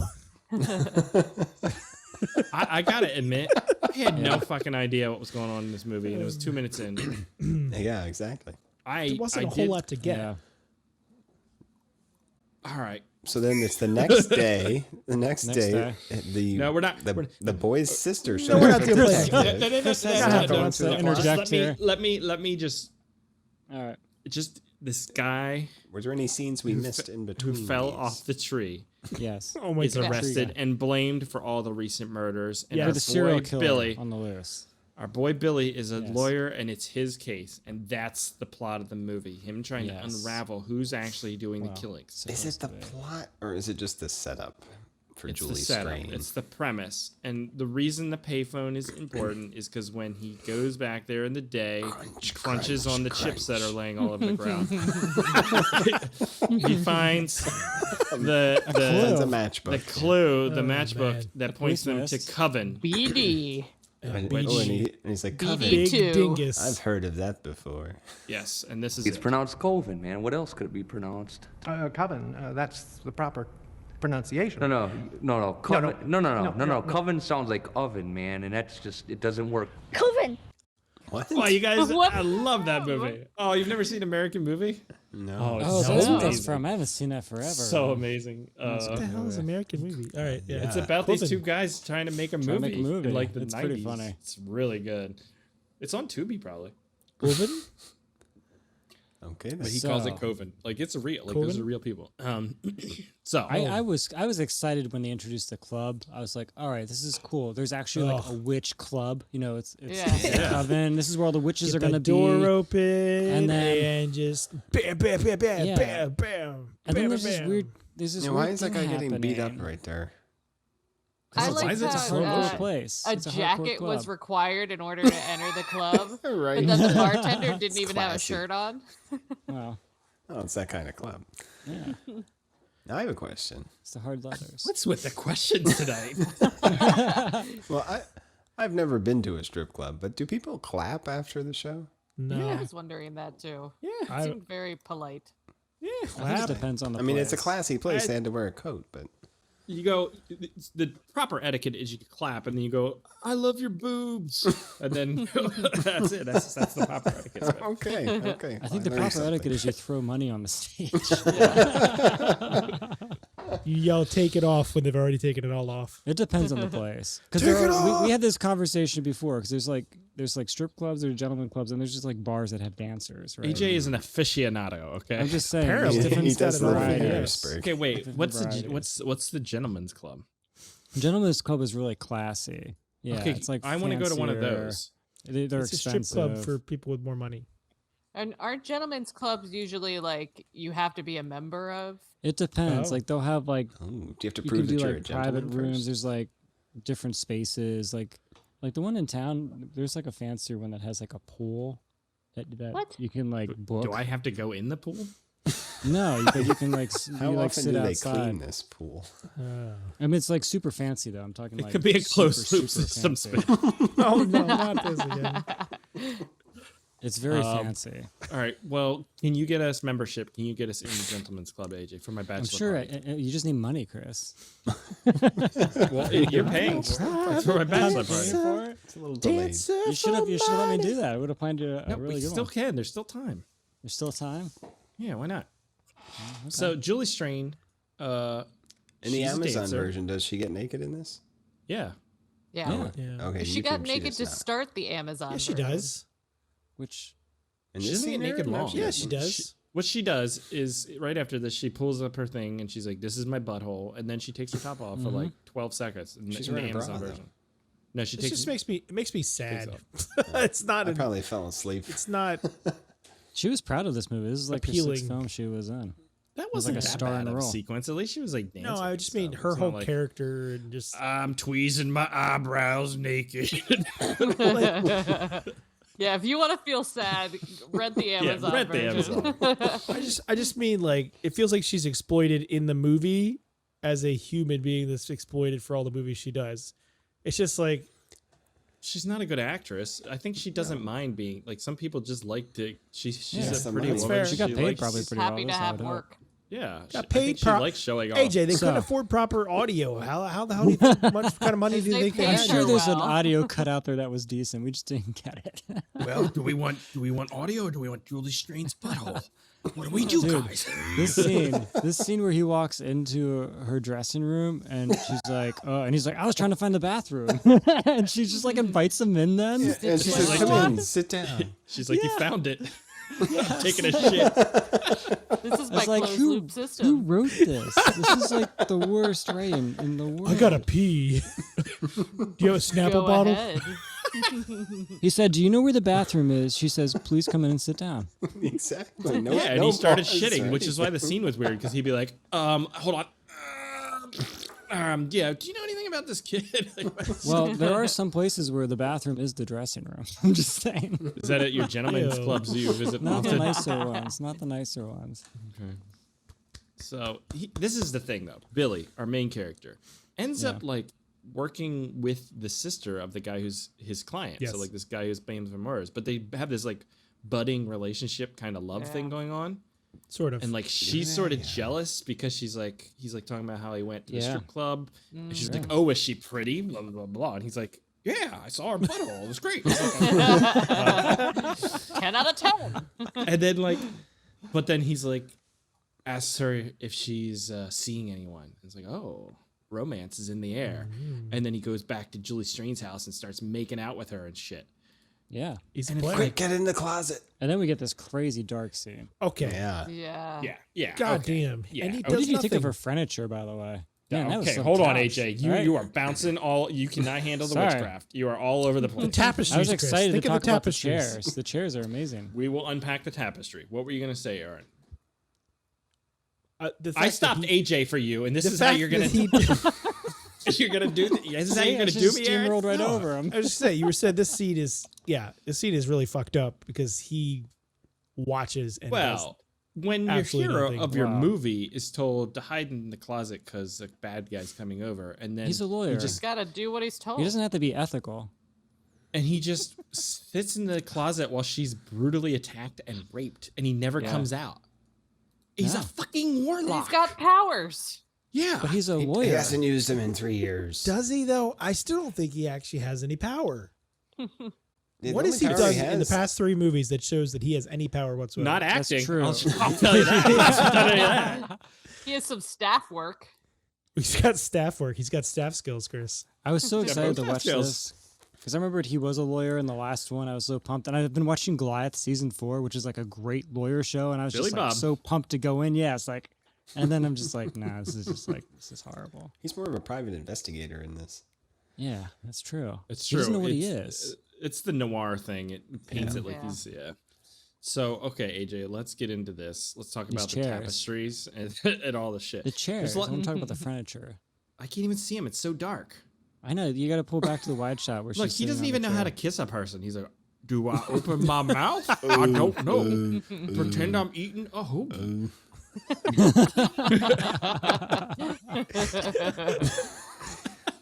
I gotta admit, I had no fucking idea what was going on in this movie, and it was 2 minutes in.
yeah, exactly.
There wasn't a whole lot to get.
Yeah.
All right.
So then it's the next day. The next day, the
No, we're not.
the boy's sister.
No, we're not doing play.
Interject here.
Let me just.
All right.
Just this guy
Were there any scenes we missed in
who
between?
fell
these?
off the tree
Yes.
Oh my
is
God.
arrested and blamed for all the recent murders. And
Yeah,
our
For the serial
boy
killer
Billy,
on the loose.
our boy Billy is a
Yes.
lawyer, and it's his case, and that's the plot of the movie. Him trying to
Yes.
unravel who's actually doing the killings.
Is it the plot or is it just the setup for
It's
Julie
the setup.
Strain?
It's the premise. And the reason the payphone is important is because when he goes back there in the day, he crunches on the chips that are laying all over the ground. He finds the
Finds a matchbook.
the clue, the
Oh,
matchbook
man.
that points them to
missed.
Coven.
BD.
And
BD.
he's like,
BD.
Coven.
Big
Two.
dingus.
I've heard of that before.
Yes, and this is
It's
it.
pronounced Coven, man. What else could it be pronounced?
Coven. That's the proper pronunciation.
No. Coven.
No.
No. Coven sounds like oven, man, and that's just, it doesn't work.
Coven.
What?
Oh, you guys,
What?
I love that movie. Oh, you've never seen American Movie?
No.
it's
Oh,
so
that's what that's
amazing.
from. I haven't seen that forever.
So amazing.
What the hell is American movie? All right, yeah.
It's about these
Coven.
two guys trying to make a
Trying to
movie,
make a movie.
in like the
It's
90s.
pretty funny.
It's really good. It's on Tubi probably,
Coven?
Okay. Then.
but he calls it
So-
Coven. Like it's a real, like those
Coven?
are real people. So
I was excited when they introduced the club. I was like, all right, this is cool. There's actually like a witch club. You know, it's
Yeah.
Coven. This is where all the witches
Get
are going to
the
be.
door open
and then-
and just bam, bam, bam, bam,
Yeah.
bam, bam.
And then
bam,
there's
bam.
this
Yeah,
weird
why is that
thing
guy getting beat up
happening.
right there?
I
Why
like
is it
how
just
It's a hardcore
uh,
place.
a
It's hardcore
jacket was
club.
required in order to enter the club,
Right.
but then the bartender didn't
It's
even have a
classy.
shirt on.
Wow.
Oh, it's that kind of club.
Yeah.
Now I have a question.
It's the hard letters.
what's with the questions tonight?
Well, I've never been to a strip club, but do people clap after the show?
No.
I was wondering that too.
Yeah.
It seemed very polite.
I think it depends on the
I mean, it's a
place.
classy place. They had to wear a coat, but
you go. The proper etiquette is you clap and then you go, "I love your boobs," and then that's it. That's the proper etiquette.
Okay.
I think the proper etiquette is you throw money on the stage.
You yell, "Take it off," when they've already taken it all off.
It depends on the place. Because we had this conversation before. Because there's like strip clubs, there's gentleman clubs, and there's just like bars that have dancers. Right?
AJ is an aficionado. Okay,
I'm just saying.
Apparently.
There's different
He does live in
varieties.
Harrisburg.
Okay, wait.
Different
What's
varieties.
the gentleman's club?
Gentleman's club is really classy. Yeah,
Okay,
it's like
I want to go to one of
fancier.
those.
They're
It's a
expensive.
strip club for people with more money.
And aren't gentlemen's clubs usually like you have to be a member of?
It depends.
Oh.
Like they'll have like
Oh, do you have to
you
prove
can do
that you're a
like private
gentleman
rooms.
first?
There's like different spaces. Like the one in town. There's like a fancier one that has like a pool that
What?
you can like book.
Do I have to go in the pool?
No, but you can like
How
you like
often
sit
do they
outside.
clean this pool?
I mean, it's like super fancy though. I'm talking
It
like
could be a closed
super,
loop
super
system.
fancy.
Oh no, not this again.
It's very fancy.
All right. Well, can you get us membership? Can you get us in the gentleman's club, AJ, for my bachelor
I'm sure
party?
you just need money, Chris.
Well, you're paying for my bachelor party.
It's a little delayed.
You should have let me do that. I would have planned a
No,
really
we
good
still
one.
can. There's still time.
There's still time.
Yeah, why not? So Julie Strain,
In the
she's a
Amazon
dancer.
version, does she get naked in this?
Yeah.
Yeah.
Yeah.
Okay,
She got
YouTube,
naked
does
to
not.
start the Amazon.
Yeah, she
version.
does.
Which
In
She
this
doesn't get
scene
naked
here? No,
long.
she
Yeah,
doesn't.
she does.
What she does is right after this, she pulls up her thing and she's like, "This is my butthole," and then she takes her top off for like 12 seconds in,
She's
in the
wearing a bra,
Amazon
though.
version. No, she
This
takes.
just makes me sad.
so.
It's not.
I probably fell asleep.
It's not.
she was proud of this movie. This is like her
Appealing.
sixth film she was in.
That
was like
wasn't
a
that
star
bad
in a
of a
role.
sequence. At least she was like dancing.
No, I just mean
so
her
it's not
whole
like,
character and just.
I'm tweezing my eyebrows naked.
Yeah, if you want to feel sad, rent the Amazon
rent the
version.
Amazon.
I just mean like it feels like she's exploited in the movie as a human being that's exploited for all the movies she does. It's just like
She's not a good actress. I think she doesn't mind being like some people just like to. She's
Yeah,
a pretty
that's
woman.
fair.
She got paid
likes-
probably pretty
Happy
well.
to
that's how
have
it
work.
Yeah,
got
I
paid.
think she likes showing off.
AJ, they
So-
couldn't afford proper audio. How the hell do you think much kind of money do you
They
think they
paid
I'm
had?
her
sure there's an
well.
audio cut out there that was decent. We just didn't get it.
Well, do we want audio or do we want Julie Strain's butthole? What do we do,
Dude,
guys?
this scene where he walks into her dressing room and she's like, oh, and he's like, I was trying to find the bathroom, and she just like invites him in. Then
And she says,
like,
"Come in, sit down."
She's like, you found it. I'm taking a shit.
This is
I
my
was like,
closed
who
loop system.
who wrote this? This is like the worst writing in the world.
I gotta pee. Do you have a Snapple
Go
bottle?
ahead.
He said, "Do you know where the bathroom is?" She says, "Please come in and sit down."
Exactly. No,
Yeah, and
no
he started
pause,
shitting,
right?
which is why the scene was weird because he'd be like, hold on. Yeah, do you know anything about this kid?
Well, there are some places where the bathroom is the dressing room. I'm just saying.
Is that at your gentlemen's
Ew.
clubs you visit
Not the
often?
nicer ones. Not the nicer ones.
Okay. So this is the thing, though. Billy, our main character, ends up like working with the sister of the guy who's his client.
Yes.
So like this guy who's paying for murders, but they have this like budding relationship kind of love thing going on.
Sort of.
And like she's sort of jealous because he's like talking about how he went to the strip club, and she's like, "Oh, is she pretty?" Blah blah blah blah. And he's like, "Yeah, I saw her butthole. It was great." It's like,
10 out of 10.
and then like, but then he's like, asks her if she's seeing anyone. It's like, oh, romance is in the air. And then he goes back to Julie Strain's house and starts making out with her and shit.
Yeah.
He's
And it's
playing.
Quick, get in the closet.
And then we get this crazy dark scene.
Okay.
Yeah.
Yeah.
Yeah.
God
okay.
damn.
Yeah.
And he
What
does
did you think of
nothing.
her furniture, by the way? Man, that was
Okay,
some
hold on,
couch.
AJ.
All right.
You are bouncing all. You cannot handle the
Sorry.
witchcraft. You are all over the place.
Tapestries.
I was
Chris.
excited
Think
to
of
talk
the
about the
tapestries.
chairs. The chairs are amazing.
We will unpack the tapestry. What were you going to say, Aaron?
The
I
fact
stopped
that
AJ for you, and this
the
is how
fact
you're going
that
to. You're gonna do. This is how
See,
you're
I
gonna do
just
me, Aaron.
steamrolled right
No,
over him.
I was just saying, you were said this scene is really fucked up because he watches and does
Well, when your
absolutely
hero
nothing.
of your
Wow.
movie is told to hide in the closet because the bad guy's coming over, and then
He's a lawyer.
he
Just
just
gotta do what he's told.
He doesn't have to be ethical.
sits in the closet while she's brutally attacked and raped, and he never
Yeah.
comes out. He's
Yeah.
a fucking warlock.
He's got powers.
Yeah.
But he's a
He
lawyer.
hasn't used them in 3 years.
Does he though? I still don't think he actually has any power.
The
What
only
has he
power
done
has-
in the past 3 movies that shows that he has any power whatsoever?
Not acting.
true.
I'll tell you that. I'll tell you that.
He has some staff work.
He's got staff work. He's got staff skills, Chris.
I was so
Yeah,
excited to
both
watch
skills.
this because I remembered he was a lawyer in the last one. I was so pumped, and I've been watching Goliath season 4, which is like a great lawyer show, and I was
Billy
just like
Bob.
so pumped to go in. Yeah, it's like, and then I'm just like, nah, this is horrible.
He's more of a private investigator in this.
Yeah, that's true.
It's
He
true.
doesn't know what he
It's-
is.
It's the noir thing. It paints it like
Yeah.
he's So okay, AJ, let's get into this. Let's talk
These
about the
chairs.
tapestries and all the shit.
The chairs.
There's
I want to talk about the furniture.
I can't even see him. It's so dark.
I know you got to pull back to the wide shot where
Look,
she's
he doesn't
sitting on
even
the
know how to
chair.
kiss a person. He's like, do I open my mouth? I don't know. Pretend I'm eating a hoop.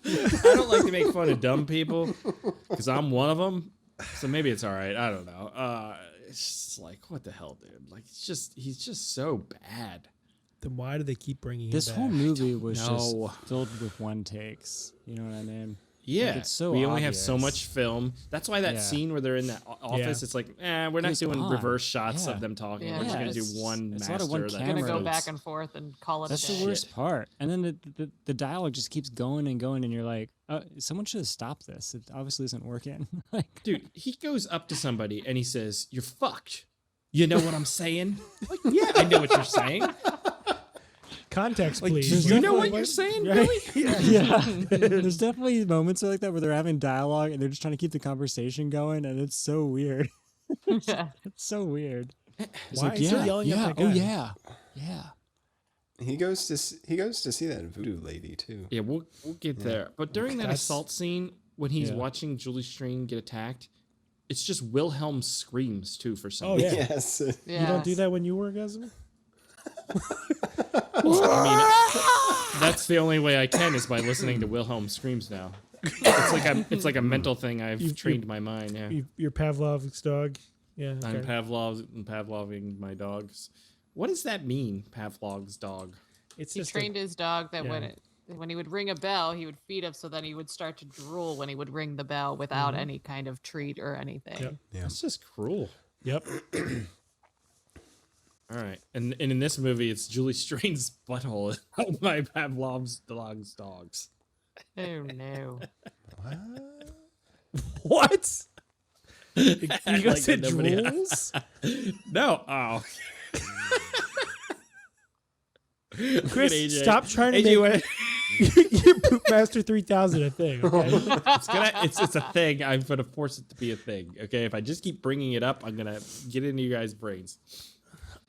I don't like to make fun of dumb people because I'm one of them. So maybe it's all right. I don't know. It's just like, what the hell, dude? Like, he's just so bad.
Then why do they keep bringing
This
him
whole
back?
movie was
know.
just filled with one takes. You know what I mean?
Yeah,
Like, it's so
we only have so
obvious.
much film. That's why that
Yeah.
scene where they're in that office,
Yeah.
it's like, we're not
Goes
doing
on.
reverse shots
Yeah.
of them talking.
Yeah,
We're just
yeah,
gonna do
it's-
one
it's a
master.
lot of one
that
camera.
Gonna go
floats.
back and forth and call it
That's
a day.
the worst part. And then the dialogue just keeps going and going, and you're like, someone should have stopped this. It obviously isn't working. Like,
Dude, he goes up to somebody and he says, "You're fucked." You know what I'm saying? Like, yeah, I know what you're saying.
Context,
Like,
please.
do you know what you're saying, Billy?
yeah, there's definitely moments like that where they're having dialogue and they're just trying to keep the conversation going, and it's so weird.
Yeah.
It's so weird. It's
Why
like,
is he
yeah,
yelling at
yeah,
that
oh
guy?
yeah, yeah.
He goes to see that voodoo lady too.
Yeah, we'll get there. But during that
That's-
assault scene, when he's
Yeah.
watching Julie Strain get attacked, it's just Wilhelm screams too for some
Oh,
reason.
yeah.
Yes.
Yeah.
You don't do that when you orgasm?
I mean, that's the only way I can is by listening to Wilhelm screams now. It's like a mental thing. I've trained my mind. Yeah,
Your Pavlov's dog? Yeah.
I'm
okay.
Pavloving my dogs. What does that mean, Pavlov's dog?
It's
He
just
trained his dog that
yeah.
when he would ring a bell, he would feed him, so then he would start to drool when he would ring the bell without any kind of treat or anything.
Yep.
That's just cruel.
Yep.
All right, and in this movie, it's Julie Strain's butthole. Oh my Pavlov's dogs.
Oh no.
What? You
Act
guys
like
said
nobody-
drools?
No. Oh.
Chris,
AJ.
stop trying to
AJ,
make your Poop Master 3000 a thing, okay?
it's a thing. I'm gonna force it to be a thing. Okay, if I just keep bringing it up, I'm gonna get into you guys' brains.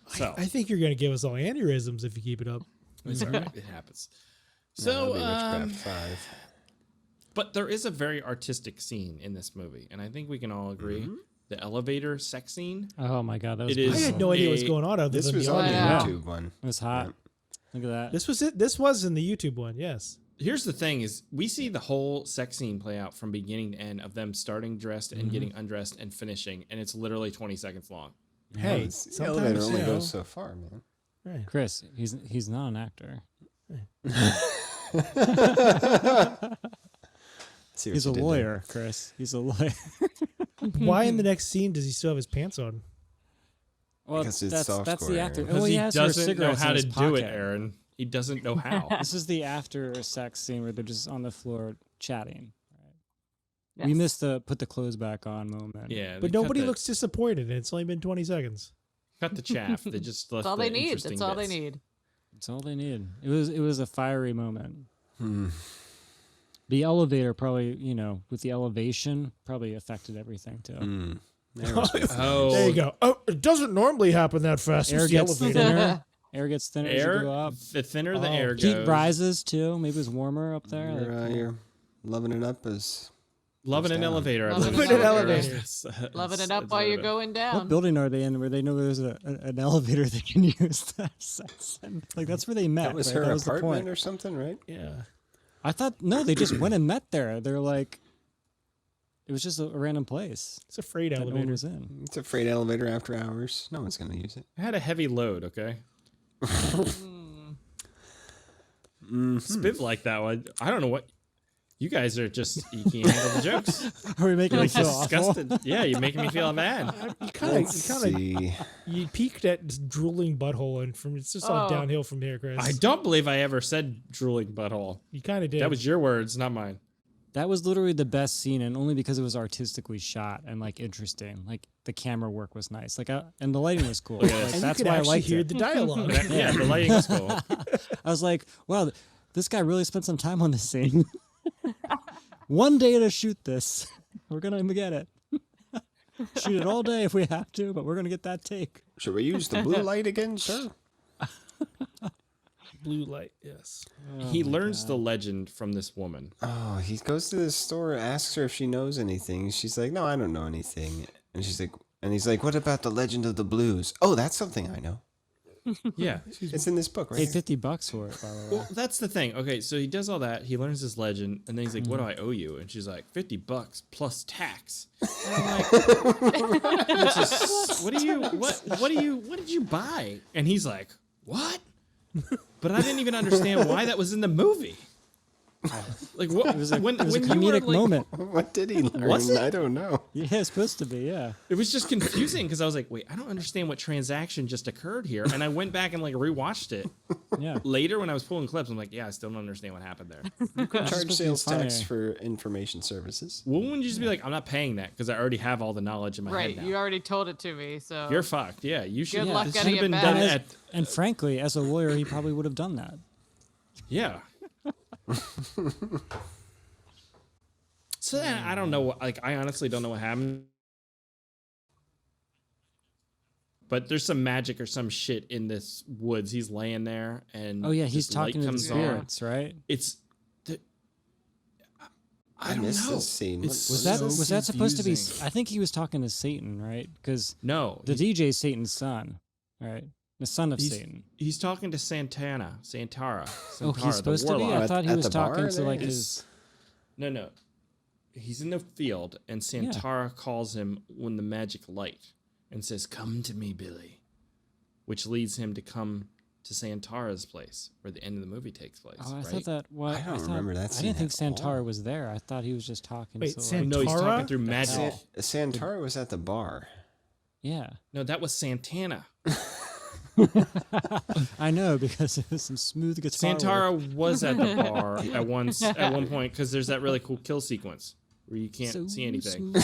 So
I think you're going to give us all aneurysms if you keep it up.
it's all right. It happens.
No,
So,
that'll be Witchcraft 5.
but there is a very artistic scene in this movie, and I think we can all agree. The elevator sex scene.
Oh my god, that was.
It is-
I had no idea what was going on other
This
than
was
the
on the
audio.
Yeah.
YouTube one.
It was hot.
Yeah.
Look at that.
This was it. This was in the YouTube one, yes.
Here's the thing: is we see the whole sex scene play out from beginning to end of them starting dressed and getting undressed and finishing, and it's literally 20 seconds long.
Hey,
The elevator
sometimes,
only
you know,
goes so far, man.
right.
Chris, he's not an actor.
See what
He's
you
a
did there.
lawyer, Chris. He's a lawyer.
Why in the next scene does he still have his pants on?
Well,
Because it's
that's
softcore,
the actor.
Aaron.
Because
he
he
has her
doesn't know
cigarettes
how
in
to
his
do it,
pocket.
Aaron. He doesn't know how.
This is the after sex scene where they're just on the floor chatting.
Yes.
We missed the put the clothes back on moment.
Yeah,
But nobody looks disappointed, and it's only been 20 seconds.
cut the chaff. They just left
That's all
the
they need.
interesting
That's all they
bits.
need.
That's all they need. It was a fiery moment. The elevator probably, with the elevation, probably affected everything too.
Oh,
There you go. Oh, it doesn't normally happen that fast.
Air
It's the
gets
elevator.
thinner. Air gets thinner as you
Air,
go up.
the thinner the
Oh.
air
Heat
goes.
rises too. Maybe it's warmer up there.
You're loving it up as
Loving an
down.
elevator. I
Loving
believe
an
is the word.
elevator.
Yes.
Loving it
That's
up while you're
what
going
What
down.
building are they in where they know there's an elevator they can use to have sex in? Like that's where they met.
that was
right?
her
That was the
apartment
point.
or something, right?
Yeah.
I thought no, they just went and met there. They're like, it was just a random place
It's a freight
that no one
elevator.
was in.
It's a freight elevator after hours. No one's going to use it.
It had a heavy load, okay? spit like that one. I don't know what. You guys are just, you can't handle the jokes.
Are we making you feel
disgusted?
awful?
Yeah, you're making me feel bad.
You peaked at drooling butthole, and it's just all downhill from here, Chris.
I don't believe I ever said drooling butthole.
You kind of did.
That was your words, not mine.
That was literally the best scene, and only because it was artistically shot and like interesting. Like the camera work was nice, like and the lighting was cool. Like,
and
that's
you could
why I
actually
liked
hear
it.
the dialogue.
Yeah, the lighting was cool.
I was like, wow, this guy really spent some time on this scene. One day to shoot this. We're gonna get it. Shoot it all day if we have to, but we're gonna get that take.
Should we use the blue light again, sir?
Blue light, yes.
He learns the legend from this woman.
Oh, he goes to the store, asks her if she knows anything. She's like, no, I don't know anything. And he's like, what about the legend of the blues? Oh, that's something I know.
Yeah.
It's in this book, right?
Paid $50 for it, by the way.
Well, that's the thing. Okay, so he does all that. He learns this legend, and then he's like, "What do I owe you?" And she's like, $50 plus tax. And I'm like, what did you buy? And he's like, what? But I didn't even understand why that was in the movie. Like what?
It was a
when
comedic moment.
What did he learn?
Was it?
I don't know.
Yeah, it's supposed to be, yeah.
It was just confusing because I was like, wait, I don't understand what transaction just occurred here. And I went back and like rewatched it.
Yeah.
Later when I was pulling clips, I'm like, yeah, I still don't understand what happened there.
You can charge sales tax
funny.
for information services.
Well, wouldn't you just be like, I'm not paying that because I already have all the knowledge in my
Right,
head now.
you already told it to me, so
You're fucked. Yeah, you should.
Good luck
this
getting
should have
it
been
back.
done
And,
at.
and frankly, as a lawyer, he probably would have done that.
Yeah. So then I don't know. Like I honestly don't know what happened. But there's some magic or some shit in this woods. He's laying there, and
Oh yeah, he's
this light
talking to the
comes on.
spirits, right?
It's. I don't
missed
know.
this scene.
It's
Was that
so
was that supposed to be?
confusing.
I think he was talking to Satan, right? Because
No,
the DJ is Satan's son, right? The son of
he's,
Satan.
He's talking to Santara.
Oh, he's supposed to be. I thought he was talking to like his.
No. He's in the field, and Santara calls him when the magic light and says, "Come to me, Billy," which leads him to come to Santara's place, where the end of the movie takes place.
Oh, I
right?
thought that. What?
I don't remember that
I
scene
didn't think
at all.
Santara was there. I thought he was just talking.
Wait,
to like,
No, he's
Santara?
talking through magic.
Santara was at the bar.
Yeah,
No, that was Santana.
I know because it was some smooth guitar.
Santara
work.
was at the bar at one point because there's that really cool kill sequence where you can't see anything.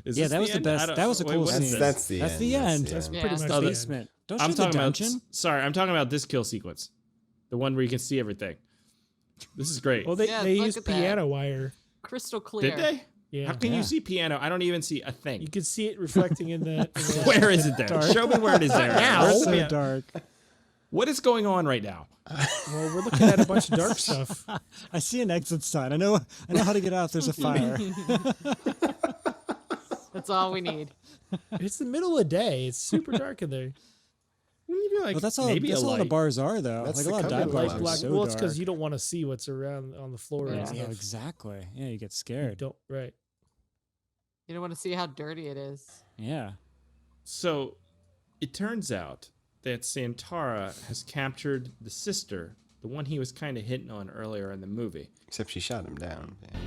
Is
Yeah,
this
that was the
end?
best.
I don't-
That was a
wait,
cool
what is
scene.
this?
That's the
That's
end.
the end.
That's the end.
Pretty
Yeah.
much
Oh,
the
this-
end.
Basement. Don't
I'm
shoot the
talking about.
dungeon.
Sorry, I'm talking about this kill sequence, the one where you can see everything. This is great.
Well, they
Yeah,
they
look
used
at that.
piano wire.
crystal clear.
Did they?
Yeah.
How can
Yeah.
you see piano? I don't even see a thing.
You could see it reflecting in the.
Where is it there? Show me where it is there.
Now.
Where's the
So
piano?
dark.
What is going on right now?
Well, we're looking at a bunch of dark stuff.
I see an exit sign. I know how to get out if there's a fire.
That's all we need.
It's the middle of the day. It's super dark in there.
Wouldn't you be like,
Well, that's all.
maybe
That's
a
all the
light?
bars are, though.
That's
like
the
a lot of
cover
dive
light
bars are
Black.
so
Well, it's because
dark.
you don't want to see what's around on the floor.
Yeah,
and stuff.
exactly. Yeah, you get
You
scared.
don't right.
You don't want to see how dirty it is.
Yeah.
So, it turns out that Santara has captured the sister, the one he was kind of hitting on earlier in the movie.
Except she shot him down. Yeah.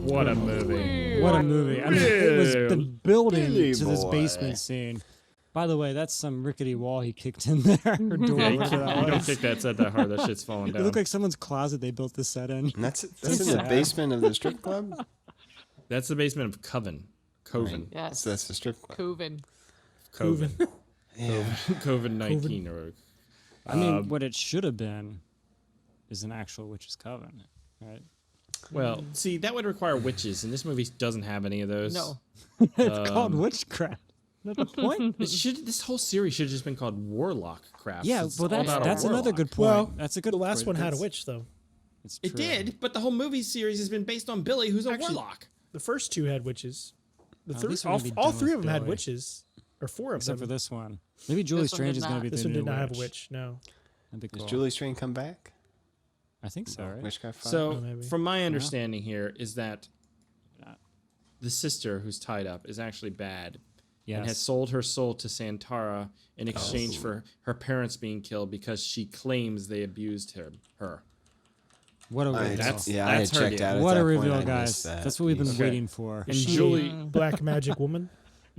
What a movie.
What a movie. I mean, it was the building
Billy
to this
boy.
basement scene. By the way, that's some rickety wall he kicked in there. Or door,
Yeah, you
whatever that
don't
was.
kick that set that hard. That shit's falling
It
down.
looked like someone's closet they built the set in.
And that's in the
sad.
basement of the strip club?
That's the basement of Coven. Coven.
Yes.
So that's the strip club.
Coven.
Coven.
Yeah.
COVID-19 or
I mean, what it should have been is an actual witch's coven, right?
well, see, that would require witches, and this movie doesn't have any of those.
No.
It's called witchcraft. Not the point.
This whole series should have just been called Warlock Craft.
Yeah,
It's
well,
all about a
that's another
warlock.
good point.
Well,
that's a good.
The last
point.
one had a
That's-
witch though.
It's
It
true.
did, but the whole movie series has been based on Billy, who's a warlock.
The first two had witches. The
Oh,
third,
these are
all,
gonna be
all
done
three
with
of them had
Billy.
witches, or four of
Except
them.
for this one. Maybe Julie
This one
Strange
did
is going to
not.
be
This
the
one
new
did not have a
witch.
witch. No.
That'd be
Does
cool.
Julie Strain come back?
I think so, right?
Witchcraft 5?
So,
maybe.
from my understanding here, is that the sister who's tied up is actually bad and has
Yes.
sold her soul to Santara in exchange for her parents being killed because she claims they abused her.
What a reveal.
I
That's
had
her
checked
deal.
out at
What
that
a
point.
reveal,
I
guys.
missed that
That's what we've been
piece.
waiting for.
And
She
Julie
black magic woman.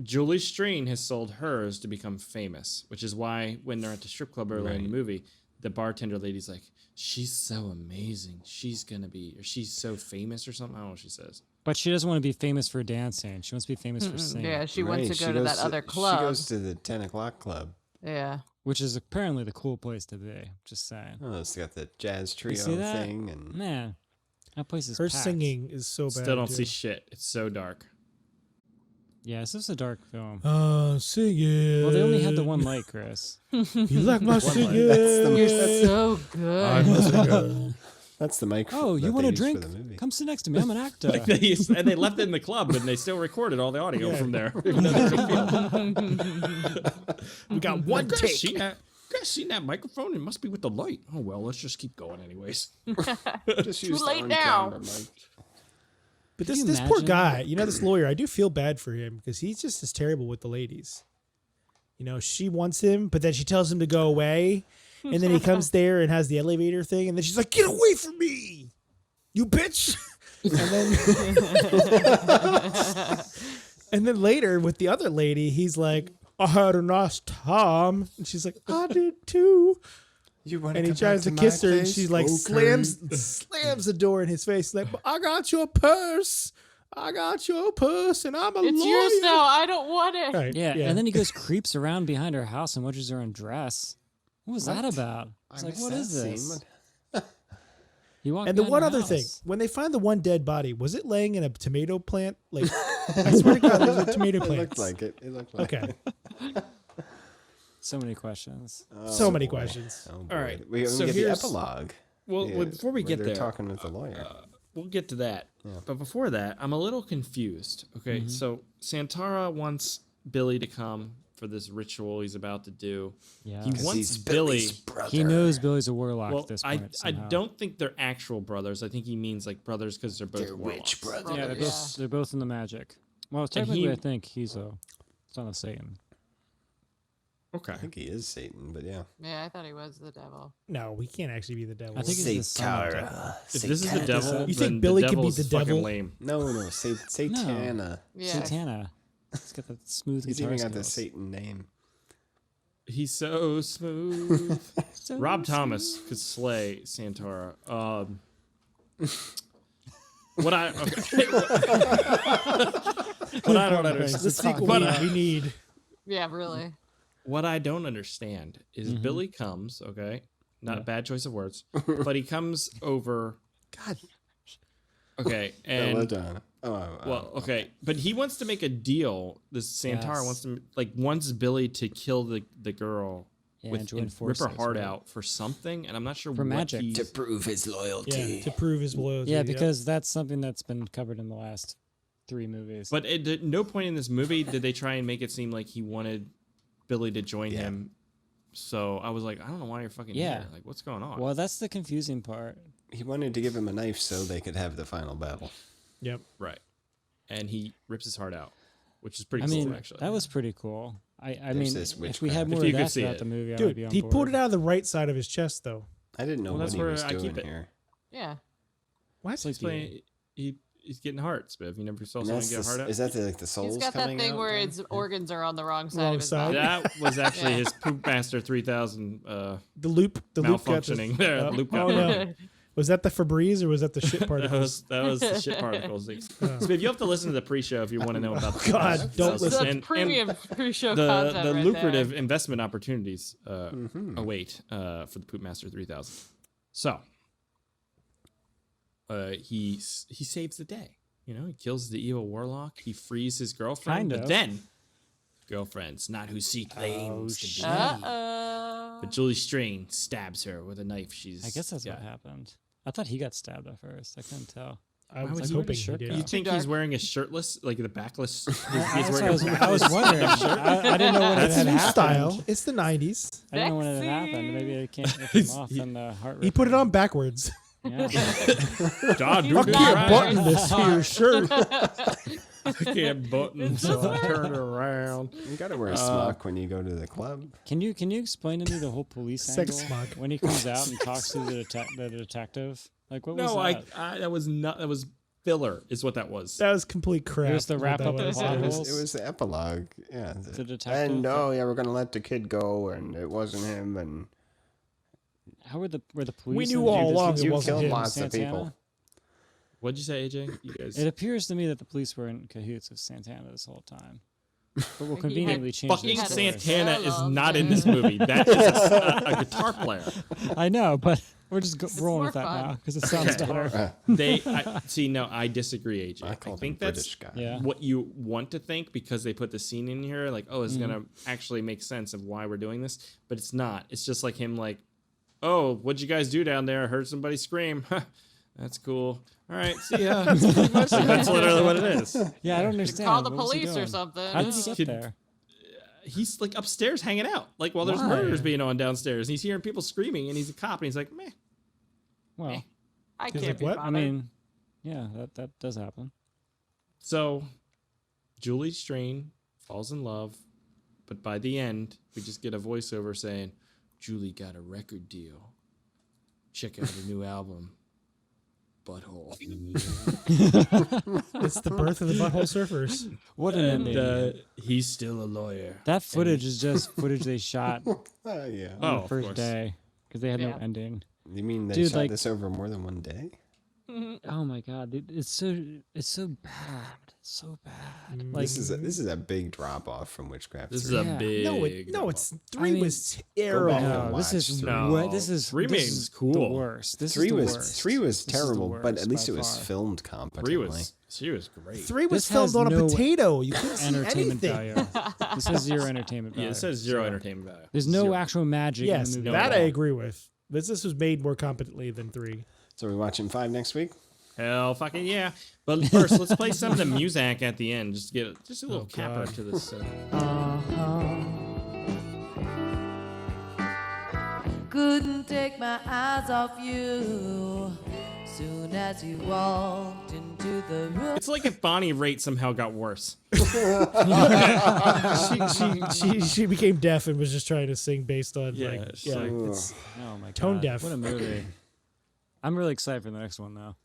Julie Strain has sold hers to become famous, which is why when they're at the strip club earlier in the movie, the bartender lady's like, she's so amazing. She's going to be, or she's so famous or something. I don't know what she says.
But she doesn't want to be famous for dancing. She wants to be famous for singing.
Yeah, she wants to
She
go to
goes
that other club.
She goes to the 10 o'clock club.
Yeah.
Which is apparently the cool place to be. Just saying.
Oh, it's got the jazz trio
You see that?
thing. And
Man, that place is
Her
packed.
singing is so bad.
Still don't
too.
see shit. It's so dark.
Yeah, this is a dark film.
Singing.
Well, they only had the one light, Chris.
You like my singing?
You're so good.
that's the microphone.
Oh, you
that
want
they
a
use
drink?
For the movie.
Come sit next to me. I'm an actor.
And they left it in the club, and they still recorded all the audio from there. Even though they couldn't feel.
We got one take.
You guys seen that microphone? It must be with the light. Oh, well, let's just keep going anyways.
Just
Too
use the
late
on-camera
now.
mic.
But
Can
this
you
poor
imagine?
guy, this lawyer, I do feel bad for him because he's just as terrible with the ladies. She wants him, but then she tells him to go away, and then he comes there and has the elevator thing, and then she's like, "Get away from me, you bitch!" And then later with the other lady, he's like, "I had a nice time," and she's like, "I did too."
And
he tries to kiss her, and she like slams the door in his face, like, "But I got your purse. I got your purse, and I'm a
It's
lawyer."
yours now. I don't want it.
Right,
Yeah, and then he goes creeps around behind her house and watches her undress. What was that about? It's like, what is this? He walked
And the
behind
one
her
other thing,
house.
when they find the one dead body, was it laying in a tomato plant? Like, I swear to God, there's a tomato
It
plant.
looked like it. It looked like
Okay,
So many questions.
so many questions.
Oh, boy.
All right,
We
so
get the
here's-
epilogue.
Well,
Yeah,
before we
where
get
they're
there,
talking with the lawyer.
we'll get to that. But before that, I'm a little confused. Okay, so Santara wants Billy to come for this ritual he's about to do.
Yeah.
He
'Cause
wants
he's
Billy.
Billy's brother.
He knows Billy's a warlock
Well,
at this
I
point.
I
somehow.
don't think they're actual brothers. I think he means like brothers because they're both
They're
warlocks.
witch brothers.
Yeah, they're both in the magic. Well, technically, I think he's a son of Satan.
Okay.
I think he is Satan, but yeah.
Yeah, I thought he was the devil.
No, we can't actually be the devil.
I think he's the son of the devil.
If this is the devil,
You think
then
Billy
the
could be
devil's
the
fucking
devil?
lame.
No, Satana.
Yeah.
Satana. He's got that smooth
He's
guitar
even got the
skills.
Satan name.
He's so smooth.
So
Rob Thomas could slay Santara. What I what I don't understand.
the sequel we need.
Yeah, really.
What I don't understand is Billy comes, okay? Not a bad choice of words, but he comes over.
God.
Okay, and
Belladonna.
well, okay, but he wants to make a deal. This Santara
Yes.
wants Billy to kill the girl
Yeah,
with
join
and rip her
forces,
heart
right?
out for something, and I'm not sure
For
what
magic.
he's-
To prove his loyalty.
Yeah, to prove his loyalty.
Yeah,
yep.
because that's something that's been covered in the last 3 movies.
But at no point in this movie did they try and make it seem like he wanted Billy to join him. So I was like, I don't know why you're fucking here. Like, what's going on?
Well, that's the confusing part.
He wanted to give him a knife so they could have the final battle.
Yep.
Right. And he rips his heart out, which is pretty
I
cool,
mean,
actually.
that was pretty cool. I
There's
mean,
this
if we had
witchcraft.
more
If
of
you could
that
see
throughout
it.
the movie, I would
Dude,
be on
he
board.
pulled it out of the right side of his chest, though.
I didn't know
Well,
what
that's
he
where
was
I
doing
keep it.
here.
Yeah.
What?
It's like playing, he's getting hearts, but if you never saw
And
someone
that's
get a heart out.
is that the souls
He's got that
coming
thing
out
where
then?
its organs are on the wrong side
Wrong
of his
side.
body.
That was actually
Yeah.
his Poop Master 3000
The loop got
malfunctioning there. The loop got
oh no. Was that the Febreze or was that the shit particles?
that was the shit particles. So if you have to listen to the pre-show if you want to know about the
God, don't listen.
That's premium pre-show
the
content right
lucrative
there.
investment opportunities await for the Poop Master 3000. So he saves the day. You know, he kills the evil warlock. He frees his girlfriend,
Kind
but
of.
then girlfriend's not who she claims to be.
Uh-oh.
But Julie Strain stabs her with a knife.
I guess that's what happened. I thought he got stabbed at first. I couldn't tell.
I
Why would
was
he
hoping
wear
he
shirt
did.
though?
You think he's wearing a shirtless, like the backless? He's wearing a
I was
backless
wondering. I didn't know when it
It's a
had
new
happened.
style. It's the 90s.
I didn't know when it had
Sexy.
happened. Maybe it came off in the heart.
He put it on backwards.
God,
He's
you're
I
not
can't
very
button this here
smart.
shirt.
I can't button, so I turn it around.
You gotta wear a smock when you go to the club.
Can you explain to me the whole police
Sex
angle
smock.
when he comes out and talks to the detective? Like, what was
No,
that?
that was not. That was filler. Is what that was.
That was complete crap.
It was the wrap
what
up
that
of
was.
plot
It
holes.
was the epilogue. Yeah.
The detective.
And we're gonna let the kid go, and it wasn't him, and
How were the police?
We knew
and-
all along it
you
wasn't
killed
him.
lots of
Santana?
people.
What'd you say, AJ? You guys.
It appears to me that the police were in cahoots with Santana this whole time. But we'll
He
conveniently change
Fucking
their story.
Santana is not in this movie. That is a guitar player.
I know, but we're just rolling
more
with that
fun.
now because it sounds better.
I disagree, AJ.
I
I
called
think
him
that's
British guy.
Yeah.
what you want to think because they put the scene in here. Like, oh, it's gonna actually make sense of why we're doing this, but it's not. It's just like him, like, oh, what'd you guys do down there? I heard somebody scream. That's cool. All right, see ya. That's pretty much that's literally what it is.
Yeah, I don't understand.
Call the
What was he
police or
doing?
something.
How did he get
Kid-
there?
He's like upstairs hanging out, like while there's
Why?
murders being on downstairs. And he's hearing people screaming, and he's a cop, and he's like, meh.
Well,
I
He's
can't
like,
be
what?
I
bothered.
mean, yeah, that does happen.
So, Julie Strain falls in love, but by the end, we just get a voiceover saying, Julie got a record deal. Check out her new album, Butthole.
It's the birth of the Butthole Surfers.
What an
And
ending.
he's still a lawyer.
That footage is just footage they shot
Yeah.
on
Oh,
the
of
first
course.
day because they had no
Yeah.
ending.
You mean they
Dude,
shot
like-
this over more than one day?
Oh my god, dude, it's so bad, so bad. Like
This is a big drop off from Witchcraft.
This is
3.
a
Yeah.
big.
No, it's
I
three
mean,
was terrible.
back and
no,
watch
this is
three.
No.
this is
Three
this
is
is
cool.
The worst. This
Three
is the
was
worst.
three was
This is the
terrible, but
worst
at least
by
it was
far.
filmed competently.
She was great.
Three was
This
filmed
has
on a
no
potato. You couldn't see
entertainment
anything.
value. This has zero entertainment value.
Yeah, it says zero entertainment value.
There's no
Zero.
actual magic
Yes,
in the movie.
that
at
I
all.
agree with. This was made more competently than three.
So we're watching 5 next week?
Hell fucking yeah. But first, let's play some of the music at the end. Just get just a little capper
God.
to this.
Couldn't take my eyes off you. Soon as you walked into the room.
It's like if Bonnie Raitt somehow got worse.
She became deaf and was just trying to sing based on
Yeah,
like
it's
yeah,
like-
it's
Oh my god.
tone deaf.
What a movie. I'm really excited for the next one though.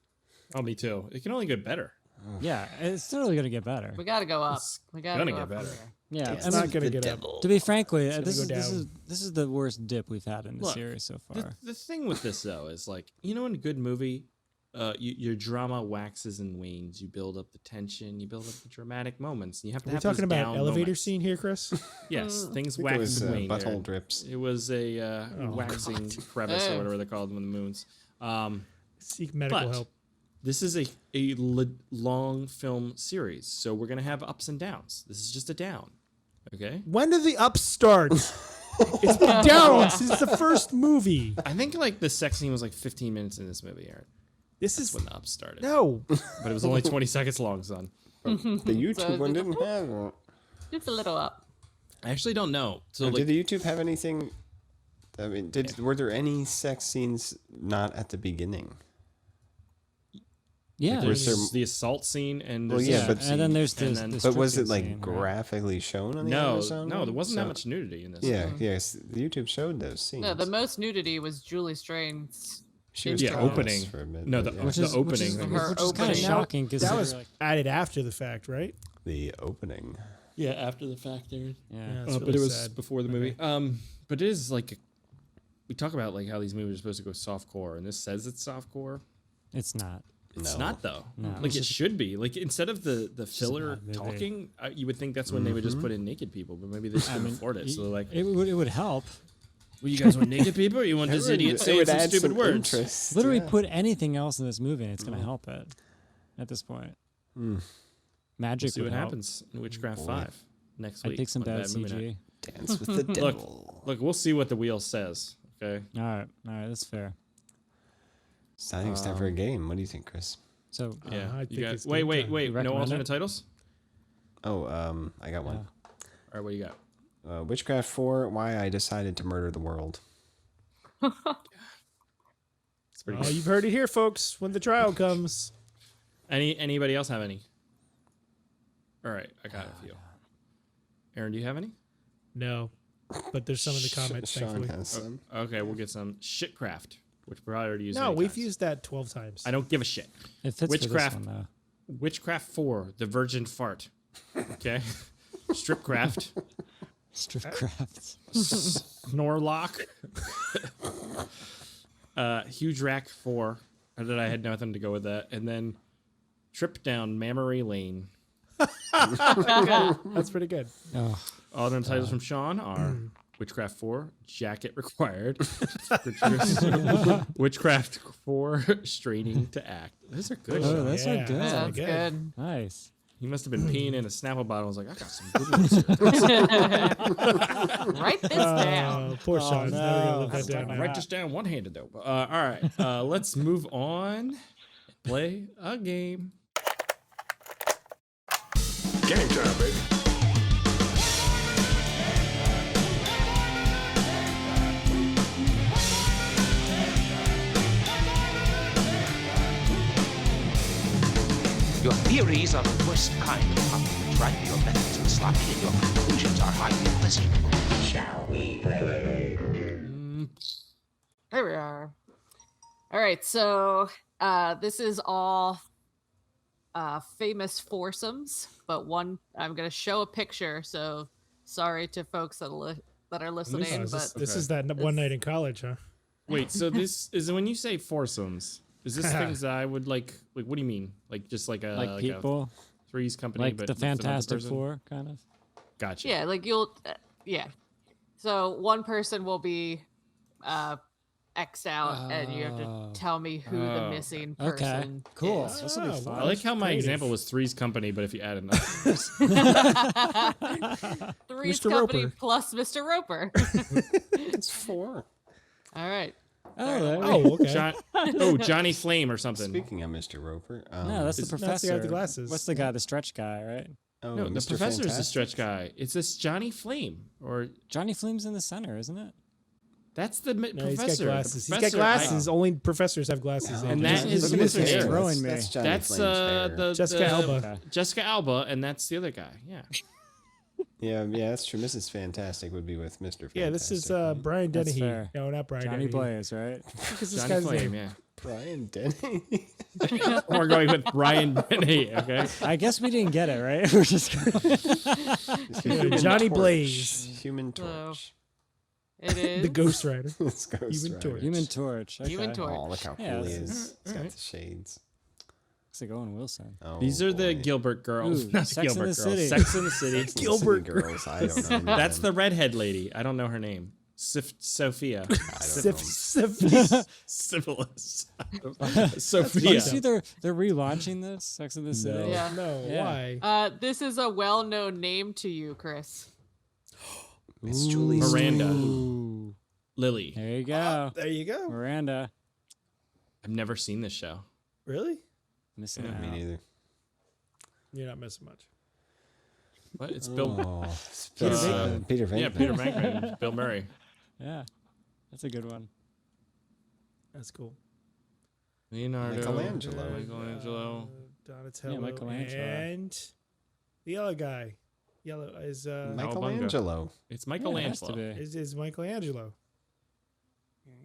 Oh, me too. It can only get better.
Yeah, it's totally gonna get better.
We gotta go up. We gotta
gonna
go
get
up from
better.
here.
Yeah,
It's
I mean,
not gonna get up.
to be frankly,
gonna
this
go
is
down.
this is the worst dip we've had in the
Look,
series so far.
The thing with this though is like, you know, in a good movie, your drama waxes and wanes. You build up the tension. You build up the dramatic moments. And you have to
Are we
have
talking
these
about
down
elevator
moments.
scene here, Chris?
Yes, things
I think
wax
it was
and wane.
butthole
there.
drips.
It was a waxing crevice or whatever they call them in the moons.
Seek medical
But-
help.
This is a long film series, so we're gonna have ups and downs. This is just a down, okay?
When did the ups start? It's been down since the first movie.
I think like the sex scene was like 15 minutes in this movie, Aaron.
This
That's
is
when the ups started.
no.
But it was only 20 seconds long, son.
The YouTube one didn't have it.
Just a little up.
I actually don't know. So
Did
like,
the YouTube have anything? I mean, were there any sex scenes not at the beginning?
Yeah,
there's
Was there-
the assault scene and
Well,
there's
yeah,
the
but-
and then there's
and
this.
then-
the
But was it
stripping
like
scene, right?
graphically shown on the
no,
Amazon?
no, there wasn't that
So-
much nudity in this.
Yeah, yes, the YouTube showed those scenes.
No, the most nudity was Julie Strain's.
She was
Yeah,
topless
opening.
for a bit,
No,
but
the
yeah.
Which
the
is
opening.
Her
which is kind of
opening.
shocking because
That was
like,
added after the fact, right?
The opening.
Yeah, after the fact, Aaron.
yeah.
That's
But
really
it was
sad.
before the movie. But it is like we talk about like how these movies are supposed to go softcore, and this says it's softcore.
It's not.
It's
No.
not though.
No.
Like
It's
it
just-
should be. Like instead of the filler
bad movie.
talking, you would think that's when they would just put in naked people, but maybe they just couldn't afford it. So they're like,
it would help.
well, you guys want naked people, or you want this idiot saying some stupid words?
Interest,
Literally
yeah.
put anything else in this movie, and it's gonna help it. At this point, magic.
We'll see
would
what
help.
happens in Witchcraft 5 next week.
I'd take some
on
bad
Bad Movie Night.
CG.
Dance with the devil.
Look, we'll see what the wheel says. Okay.
All right, that's fair.
So I think it's time for a game. What do you think, Chris?
So
Yeah.
I
you
think
got,
it's
wait.
game time.
You
No
recommend
alternate
it?
titles.
Oh, I got one.
All right, what do you got?
Witchcraft 4, Why I Decided to Murder the World.
It's It's pretty
Oh,
good.
you've heard it here, folks. When the trial comes.
Anybody else have any? All right, I got a few. Aaron, do you have any?
No, but there's some in the comments.
Sean
Thankfully.
has some.
Okay, we'll get some Shitcraft, which we already used.
No,
many
we've
times.
used that 12 times.
I don't give a shit.
It fits
Witchcraft.
for this one, though.
Witchcraft 4, the Virgin Fart. Okay. Stripcraft.
Stripcraft.
Snorlock. Huge Rack 4. That I had nothing to go with that. And then Trip Down Mammary Lane.
That's pretty good.
Oh,
All the titles from Sean are Witchcraft 4, Jacket Required. Witchcraft 4, Straining to Act. Those are good.
oh
Sean.
those
Yeah,
are good.
That's good.
Nice.
He must have been peeing in a Snapple bottle. I was like, I got some good ones here.
Write this down.
Poor Sean.
no.
Never gonna live that down now.
Write this down one-handed, though. All right. Let's move on and play a game.
Game time, baby.
Your theories are the worst kind of compliment, right? Your methods are sloppy and your conclusions are hardly pleasant. Shall we play?
There we are. All right, so this is all famous foursomes, but one I'm going to show a picture. So sorry to folks that are listening,
Oh,
but
this is that one night in college, huh?
Wait, so this is when you say foursomes, is this things that I would like, what do you mean? Like just like a
Like people?
a Three's Company,
Like
but
the
with another
Fantastic
person?
Four, kind of.
Gotcha.
yeah, like you'll yeah. So one person will be X'd out, and you have to tell me who the missing
Okay,
person
cool.
is.
This will be fun.
I like how my
Creative.
example was Three's Company, but if you add another
Three's
Mr.
Company
Roper.
plus Mr. Roper.
It's 4.
All right.
Oh, there we
Oh, okay.
Johnny Flame or something.
Speaking of Mr. Roper,
No, that's the
That's the
professor.
guy with the glasses.
What's the guy, the stretch guy, right?
oh,
No, the
Mr.
professor's the
Fantastic.
stretch guy. It's this Johnny Flame, or
Johnny Flame's in the center, isn't it?
that's the
No,
professor.
he's got
The
glasses. He's got
professor-
glasses. Only professors have glasses.
And that is
Look at his
Mr.
hair.
Throwing me.
That's Johnny
That's
Flame's hair.
the
Jessica Alba.
Okay.
Jessica Alba, and that's the other guy. Yeah.
Yeah, that's true. Mrs. Fantastic would be with Mr. Fantastic.
Yeah, this is
right?
Brian
That's
Dennehy.
fair.
No, not Brian
Johnny
Dennehy.
Blaze, right?
What is this
Johnny
guy's
Flame.
name?
Yeah.
Brian Denny.
We're going with Brian Denny. Okay.
I guess we didn't get it, right? We're just
Human
Johnny
Torch.
Blaze.
Human
So,
Torch.
it is
The Ghost Rider.
It's Ghost
Human
Rider.
Torch.
Human Torch. Okay.
Human Torch.
Oh, look how cool
Yeah,
he
this
is. He's got
alright.
the shades.
Looks like Owen Wilson.
Oh,
These are the
boy.
Gilbert girls.
Ooh,
Not the
Sex and
Gilbert
the
girls.
City.
Sex in the City.
City
Gilbert
girls. I don't know.
That's the redhead lady. I don't know her name. Sophia. Syphilis. Sophia.
You see they're relaunching this Sex and the City.
Yeah.
No,
Yeah.
why?
This is a well-known name to you, Chris.
Miss Julie
Miranda.
Ooh.
Lily.
There you go.
There you go.
Miranda.
I've never seen this show.
Really?
Missing
Me
out.
neither.
You're not missing much.
What? It's Bill.
Oh,
Peter
Venkman. Peter Venkman.
Yeah, Peter Venkman. Bill Murray.
Yeah. That's a good one.
That's cool.
Leonardo.
Michelangelo.
Donatello.
Yeah, Michelangelo.
And the yellow guy. Yellow is
Michelangelo.
It's
Yeah, it has
Michelangelo.
to be.
is Michelangelo.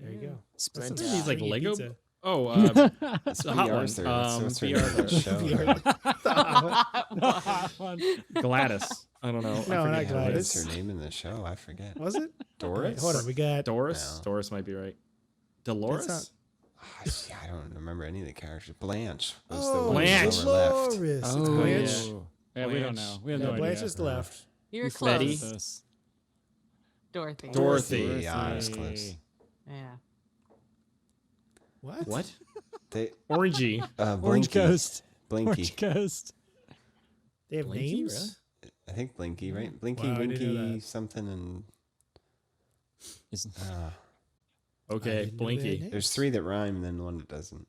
There you go.
Sprint.
That's
These like
stringy
Lego.
pizza.
Oh,
That's
the hot one.
Arthur. That's her
Bea
name in
Arthur.
the show.
Gladys. I don't know.
No,
I forget
not
how
What
Gladys.
is her name in the show? I forget.
Was it?
Doris?
Hold on, we got
Doris.
No.
Doris might be right. Dolores.
That's
See, I don't remember any of the characters. Blanche was
Oh,
the one
Blanche.
who left.
Dolores. It's
Oh,
Blanche.
yeah. We don't know. We have
No,
no
Blanche
idea.
is left.
You're
We
close.
Betty.
flipped this.
Dorothy.
Dorothy.
Yeah, I was close.
Yeah.
What?
What?
They,
Orangey.
Orange
Blinky.
Coast.
Blinky.
Orange Coast.
They have
Blinky,
names?
I think Blinky, right? Blinky,
Wow, I didn't know
Winky,
that.
something, and
Is-
Okay,
didn't know
Blinky.
that.
there's 3 that rhyme and then 1 that doesn't.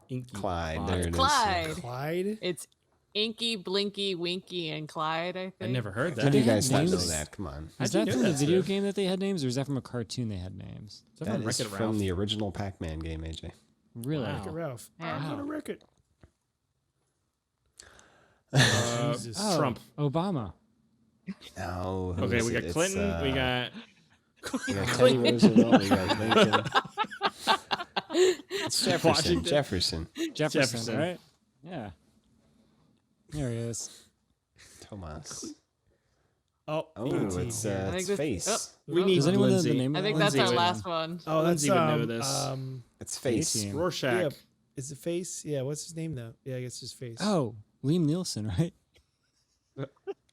Inky.
Clyde. There it is.
Clyde.
Clyde?
It's Inky, Blinky, Winky, and Clyde, I think.
I never heard
How
that.
do you
They had
guys not know
names?
that? Come on.
Is
How'd you
that
know
from the
that
video
stuff?
game that they had names, or is that from a cartoon they had names?
Is that
That
from
is
Wreck-It
from
Ralph?
the original Pac-Man game, AJ.
Really?
Wow.
Wreck-It Ralph.
Yeah.
I'm gonna wreck it. Jesus.
Oh,
Trump.
Obama.
No. who
Okay,
is
we
it?
got
It's,
Clinton. We got.
we got Teddy Roosevelt. We got Lincoln. It's Jefferson.
Washington.
Jefferson.
Right? Yeah. There he is.
Thomas.
Oh,
Oh,
18
it's
here.
I think
it's
this-
Face.
We need
Does anyone know
Lindsay.
the name
I
of
think
that?
that's
Lindsay
our
would-
last one.
Oh, that's
Lindsay would know this.
It's Face.
A-Team.
Rorschach.
Yeah, is it Face? Yeah, what's his name though? Yeah, I guess his Face.
Oh, Liam Nielsen, right?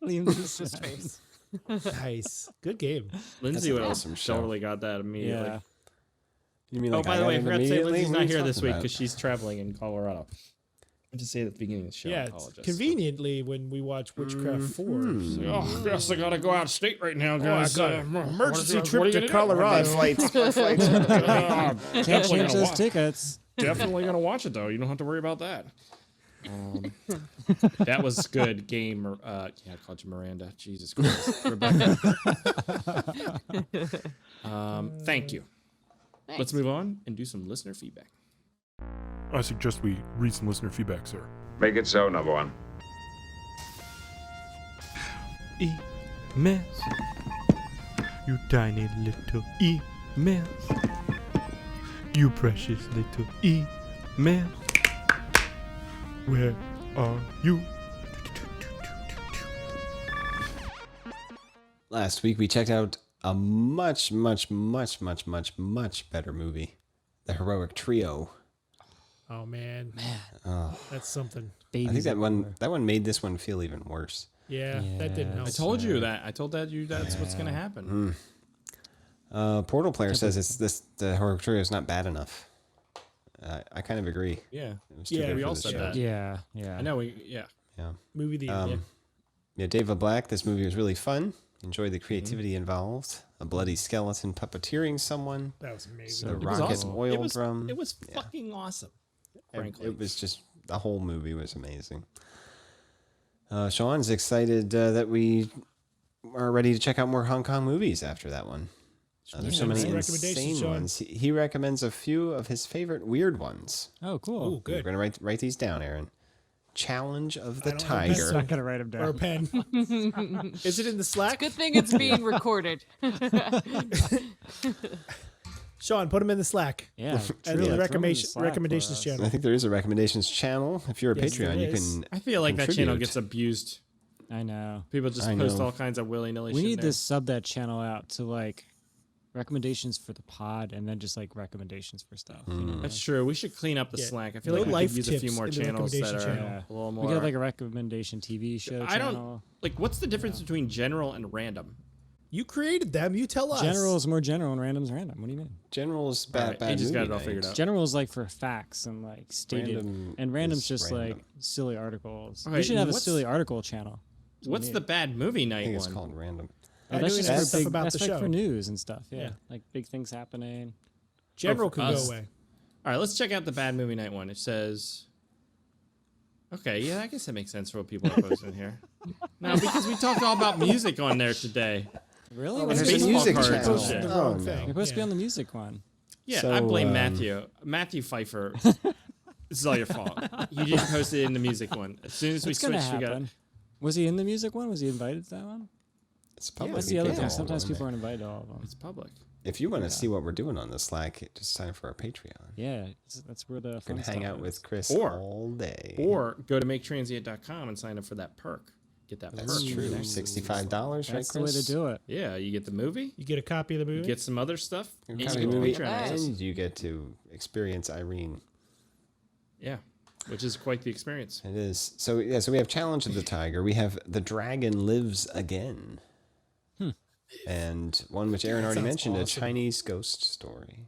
Liam Nielsen.
Face.
Nice. Good game.
Lindsay
an
would have
awesome show.
totally got that immediately.
Yeah.
You mean
Oh,
like
by the way, I forgot to say
immediately?
Lindsay's
What are
not
you
here this
talking
week
about?
because she's traveling in Colorado. I just say it at the beginning of the show.
Yeah,
I
it's
apologize.
conveniently when we watch Witchcraft 4.
Oh, yes, I gotta go out of state right now,
I
guys.
got an emergency
what are
trip
you
to
gonna do?
Colorado.
My flights.
Can't
Definitely
change
gonna
those
watch.
tickets.
Definitely gonna watch it though. You don't have to worry about that. That was good game. Yeah, I called you Miranda. Jesus Christ, Rebecca. Thank you.
Thanks.
Let's move on and do some listener feedback.
I suggest we read some listener feedback, sir.
Make it so, number one.
Emails. You tiny little emails. You precious little emails. Where are you?
Last week we checked out a much better movie, The Heroic Trio.
Oh man,
Oh,
that's something.
I think that one made this one feel even worse.
Yeah, that didn't help.
I told you that. I told you that's what's gonna happen.
Portal Player says the Heroic Trio is not bad enough. I kind of agree.
Yeah,
It was too
Yeah,
good
we
for
all
the
said
show.
that.
Yeah.
I know.
Yeah.
Movie the year.
Yeah, David Black, this movie was really fun. Enjoyed the creativity involved. A bloody skeleton puppeteering someone.
That was amazing.
A
It was
rocket
awesome.
oil drum.
It was fucking awesome. Frankly,
It was just, the whole movie was amazing. Sean's excited that we are ready to check out more Hong Kong movies after that one. There's so many
some recommendations,
insane
Sean.
ones. He recommends a few of his favorite weird ones.
Oh, cool.
Oh, good.
We're going to write these down, Aaron. Challenge of the
I don't have a pencil.
Tiger.
I'm gonna write them down.
Or a pen. Is it in the Slack?
Good thing it's being recorded.
Sean, put them in the Slack.
Yeah.
And
truly,
the
throw 'em in
recommendations
Slack for
recommendations
us.
channel.
I think there is a recommendations channel. If you're a
Yes,
Patreon,
there
you
is.
can
I feel like that channel
contribute.
gets abused.
I know.
People just
I
post
know.
all kinds of willy nilly.
We
shit
need
there.
to sub that channel out to like recommendations for the pod and then just like recommendations for stuff. You know?
That's true. We should clean up the
Yeah.
Slack. I feel
No
like we
life
could use a few
tips
more
in the
channels that are
recommendation channel.
a little
We
more.
got like a recommendation TV show
I
channel.
don't like. What's the difference between general and random?
You created them. You tell us.
General is more general and random's random. What do you mean?
General's
All right,
bad
you just got
movie
it all
night.
figured out.
General is like for facts and like stated,
Random
and random's
is
just
random.
like silly articles.
Okay,
we should have a
what's-
silly article channel. That's what
What's
we
the
need.
bad movie
I
night
think it's
one?
called random.
Oh, that's
doing
just
that
for
stuff
big,
about
that's
the
like
show.
for news and stuff. Yeah.
Yeah.
Like big things happening.
General
for
could
us.
go away.
All right, let's check out the bad movie night one. It says, okay, yeah, I guess that makes sense for what people are posting here. No, because we talked all about music on there today.
Really?
Oh,
What's
There's a
baseball
music
cards
channel.
and shit.
The
Oh,
wrong
no.
thing.
You're supposed to be
Yeah.
on the music one.
Yeah,
So,
I blame Matthew Pfeiffer. This is all your fault. You didn't post it in the music one. As soon as we
It's gonna
switched, we got.
happen. Was he in the music one? Was he invited to that one?
It's public.
That's
You
the other
can
thing.
go
Sometimes
on
people
there.
aren't invited to all of them.
It's public.
If you want to see what we're doing on the Slack, just sign up for our Patreon.
Yeah, that's where the
You
fun
can
stuff
hang out
is.
with Chris
Or-
all day.
Or go to maketransient.com and sign up for that perk. Get that
That's
perk.
true.
Ooh.
$65, right,
That's the way
Chris?
to do it.
Yeah, you get the movie,
You get a copy of the movie.
you get some other stuff,
You
and
get
you
the
get the
movie,
Patreon access.
and you get to experience Irene.
Yeah, which is quite the experience.
It is. So yeah, so we have Challenge of the Tiger. We have The Dragon Lives Again. And one which Aaron already
sounds
mentioned,
awesome.
a Chinese ghost story.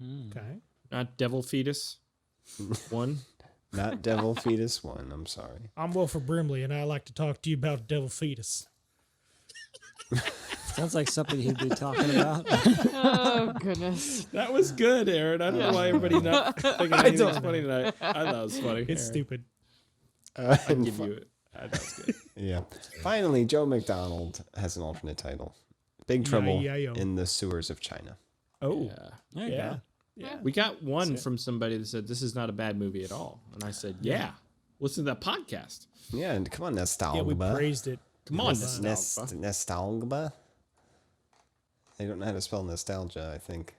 Okay.
Not Devil Fetus. One.
Not Devil Fetus 1, I'm sorry.
I'm Wilford Brimley, and I like to talk to you about devil fetus.
Sounds like something he'd be talking about.
Oh goodness.
That was good, Aaron. I don't know why everybody's not thinking anything was funny tonight. I thought it was funny.
It's
Aaron.
stupid.
I'd
And
give you it. I thought it was good.
Yeah. Finally, Joe McDonald has an alternate title. Big Trouble
Yeah.
in the Sewers of China.
Oh,
Yeah.
There you
yeah.
go.
We got one from somebody that said this is not a bad movie at all, and I said, yeah. Listen to that podcast.
Yeah, and come on, nostalgia.
Yeah, we praised it.
Come on,
nostalgia. I don't know how to spell nostalgia, I think.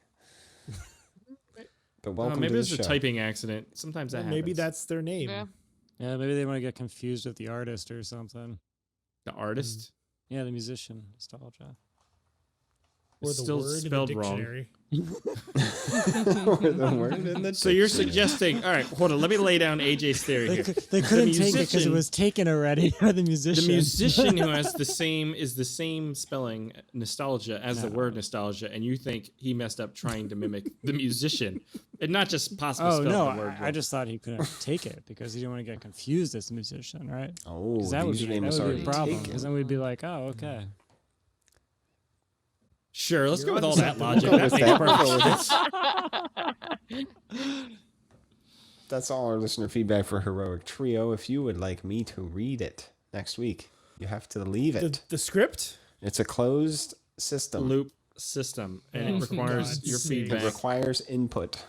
But welcome
maybe
to the
it's
show.
a typing accident. Sometimes that happens.
Maybe that's their name.
Yeah, maybe they want to get confused with the artist or something.
The artist?
Yeah, the musician. Nostalgia.
Or
It's
the
still
word
spelled
in the
wrong.
dictionary.
Or the word in the
So you're
dictionary.
suggesting? All right, hold on. Let me lay down AJ's theory
They,
here.
they couldn't take it because it was taken already by the musician.
The musician who has the same spelling nostalgia as the word nostalgia, and you think he messed up trying to mimic the musician, and not just possibly
Oh
spell
no!
the word.
I just thought he couldn't take it because he didn't want to get confused as a musician, right?
Oh,
'Cause that
the
would be
username was
a
already
problem.
taken.
Because then we'd be like, oh, okay.
Sure, let's go with
on
all
the
that
side.
logic.
We'll
That
go
makes
with
perfect sense.
That's all our listener feedback for Heroic Trio. If you would like me to read it next week, you have to leave it.
The script?
It's a closed system.
Loop system, and it requires
God's
your
sake.
feedback.
It requires input.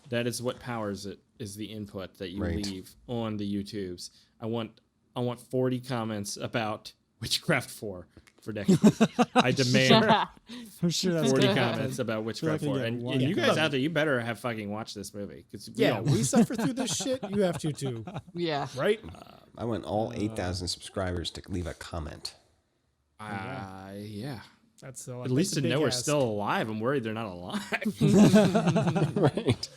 That is what powers it, is the input that you
Right.
leave on the YouTubes. I want 40 comments about Witchcraft 4 for next week. I demand
I'm sure that's
40
gonna
comments
happen.
about Witchcraft
Feel
4.
like I
And,
get one
and you guys
comment.
out there, you better have fucking watched this movie.
We suffer through this shit. You have to too.
Yeah.
Right?
I want all 8,000 subscribers to leave a comment.
Yeah.
That's all.
At least to know we're still alive. I'm worried they're not alive.
Right.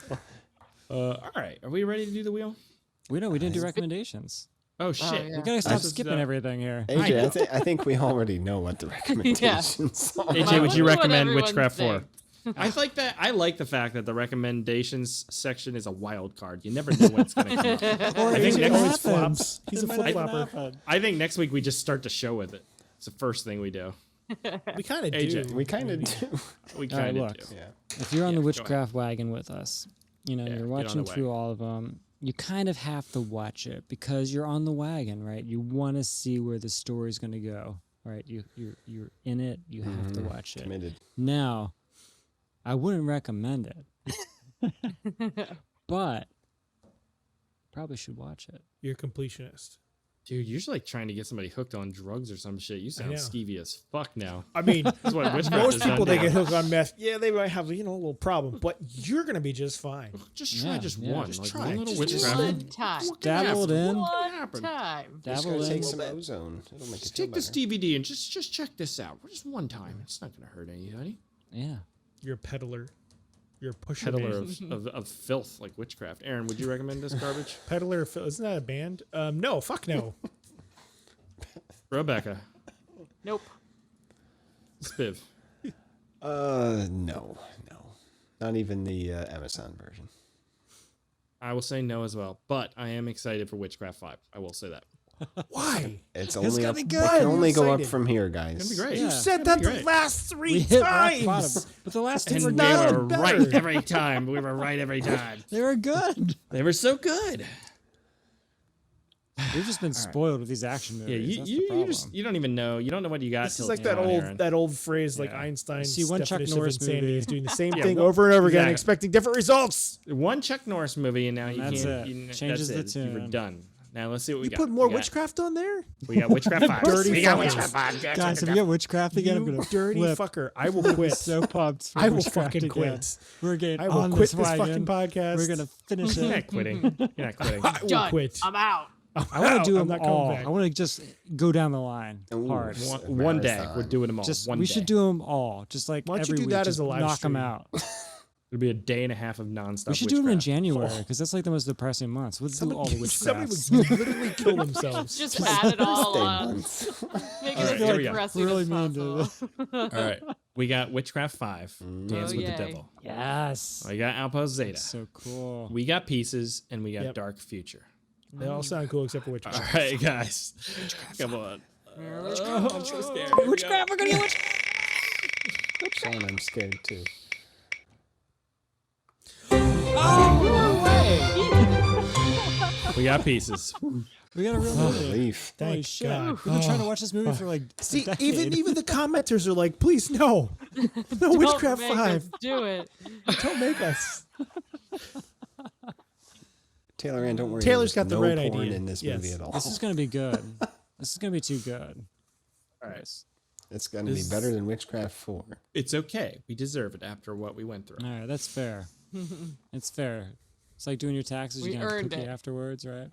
All right. Are we ready to do the wheel?
We didn't do recommendations.
Oh, shit.
We gotta stop skipping everything here.
AJ, I think we already know what the recommendations are.
AJ, would you
What
recommend
everyone
Witchcraft 4?
thinks.
I like that. I like the fact that the recommendations section is a wild card. You never know when it's going to come up.
Or
I think
it
next
always
week,
flops. He's a
It might
flip
not
flopper.
happen.
I think next week we just start the show with it. It's the first thing we do.
We kind of
AJ.
do.
We kind of do.
We
All right,
kind of
look.
do.
Yeah.
If you're on
Yeah,
the
go
Witchcraft wagon with us,
Yeah,
you're
get on
watching
the
through
wagon.
all of them. You kind of have to watch it because you're on the wagon, right? You want to see where the story's going to go, right? You're in it. You have to watch it.
Committed.
Now, I wouldn't recommend it, but probably should watch it.
You're a completionist.
Dude, you're just like trying to get somebody hooked on drugs or some shit. You sound
know.
skeevy as fuck now.
I mean,
That's what Witchcraft
most
has done
people they
now.
get hooked on meth. Yeah, they might have a little problem, but you're gonna be just fine.
Just try
Yeah,
just
yeah.
one.
Just
like
try.
one little
Just
Witchcraft.
One time.
Dabbled in.
One time.
Just
Dabbled
gotta
in.
take some ozone. It'll make it
Just
feel
take this
better.
DVD and just check this out. Just one time. It's not going to hurt anybody.
Yeah.
You're a peddler. You're a pusher.
Peddler
man.
of filth like Witchcraft. Aaron, would you recommend this garbage?
Peddler. Isn't that a band? No. Fuck no.
Rebecca.
Nope.
Spiv.
No. Not even the Amazon version.
I will say no as well, but I am excited for Witchcraft 5. I will say that.
Why?
It's
gonna
only up.
be
It
good.
can only
I'm
go up
excited.
from here, guys.
It's going to be great.
You
Yeah.
said that the
great.
last
We
3
hit rock
times.
bottom, but the last two
And
were
we
not
were
better.
right every time. We were right every time.
They were good.
They were so good.
We've just been spoiled with these action
Yeah,
movies.
you,
That's
you,
the
you
problem.
just you don't even know. You don't know what you got.
This
till
is like
it's
that
on,
old
Aaron.
phrase, like
Yeah.
Einstein's
See, one Chuck
definition
Norris
of insanity
movie.
is doing the same
Yeah,
thing
well,
over and over again,
exactly.
expecting different results.
One Chuck Norris movie, and now you
That's
can't.
it.
You,
Changes
that's
the
it. You were
tune.
done. Now let's see what we
You
got.
put more
We got-
witchcraft on there?
We got Witchcraft 5.
Dirty
We got
fuckers.
Witchcraft 5.
Guys, if we get Witchcraft again, I'm
You
gonna
dirty
flip.
fucker. I will
I'm
quit.
so pumped. For
I will
Witchcraft
fucking
again.
quit.
We're getting
I will
on
quit
this
this
wagon.
fucking podcast.
We're gonna finish
You're
it.
not quitting. You're not quitting.
I will
Done.
quit.
I'm out.
I want to do
I'm
them
not coming
all.
back.
I want to just go down the line
Ooh.
hard.
One day,
Marathon.
we're doing them all.
Just
one
we
day.
should do them all. Just like
Why don't you
every
do
week.
that
just
as a live
knock them
stream?
out.
It'll be a day and a half of nonstop.
We should do them in
Witchcraft.
January because that's like the most depressing months. Let's do all the
Somebody
witchcrafts.
would literally kill themselves.
Just add it all
Birthday
on.
months.
Make
All
it
right,
as
here we go.
depressing
Really
as
mean to
possible.
All right, we got Witchcraft 5. Dance
Oh,
with the
yay.
Devil.
Yes.
We got Outpost Zeta.
So cool.
We got Pieces, and we got
Yep.
Dark Future.
They all sound cool except for
All
witchcraft.
right, guys. Come on. I'm so scared. Here we
Witchcraft. We're gonna get witchcraft.
Sean, I'm scared too.
Oh, no way.
We got Pieces.
We got a real movie.
Relief.
Holy
Thank
shit.
God.
We've been trying to watch this movie for like a
See,
decade.
even the commenters are like, please no, no Witchcraft
Don't make
5.
us do it.
Don't make us.
Taylor Ann, don't worry.
Taylor's
there's
got the
no
right
porn
idea.
in this
Yes.
movie at all.
This is gonna be good. This is gonna be too good.
All right.
It's going to be better than Witchcraft 4.
It's okay. We deserve it after what we went through.
All right, that's fair. It's fair. It's like doing your taxes.
We
You can have a
earned
cookie
it.
afterwards, right?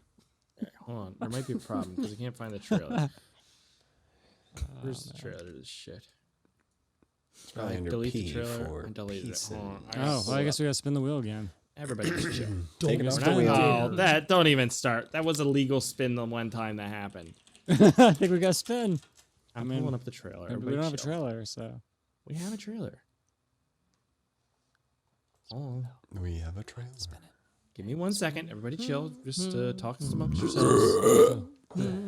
Right, hold on. There might be a problem because I can't find the trailer. Where's the trailer to this shit?
It's probably under
delete
P
the trailer.
for
I deleted it.
pizza.
Hold on.
Oh, well, I guess we gotta spin the wheel again.
Everybody just chill.
Take it
Don't
off
do
the wheel.
Oh, that don't even start. That was a legal spin the one time that happened.
I think we got to spin.
I'm pulling up the trailer.
We
Everybody
don't have a
chill.
trailer, so.
We have a trailer. Oh,
We have a trailer.
give me 1 second. Everybody chill. Just talk amongst yourselves.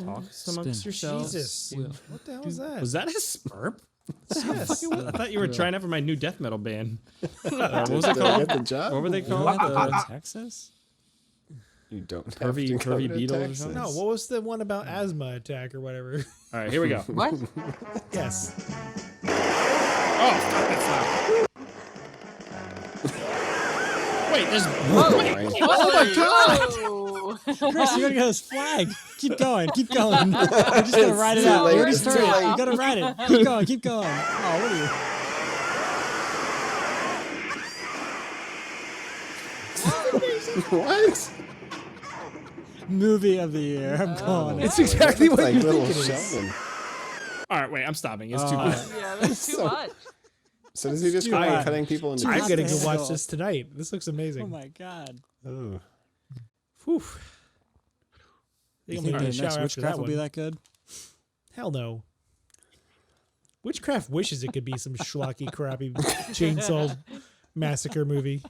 Talk amongst yourselves.
Jesus. What the hell was that?
Was that a spurp?
Yes.
I thought you were trying out for my new death metal band. What was
Did
it
I
called?
get the job?
What were they
You
called?
have to go to Texas?
You don't have
Pervy-
to go
pervy
to
Beatles or
Texas.
something?
No, what was the one about asthma attack or whatever?
All right, here we go.
What?
Yes.
Oh, fuck, that's loud. Wait, there's.
Oh my god!
Chris, you gotta get this flag. Keep going, keep going. We're just gonna ride it out.
late,
We already
it's too
started.
late.
You gotta ride it. Keep going, keep going. Oh, what are you?
What?
Movie of the year. I'm calling it.
It's exactly what
Like
you
little
think it is.
Sheldon.
All right, wait, I'm stopping. It's too bad.
Yeah, that's too much.
So does he just
Too
go around
hot.
cutting people into
I'm
hot
gonna
to
go watch
handle.
this tonight. This looks amazing.
Oh my god.
Oh.
Whew.
You
Think I'm
think
gonna
the
get a
next
shower after
Witchcraft
that
will be
one.
that good?
Hell no. Witchcraft wishes it could be some schlocky, crappy chainsaw massacre movie.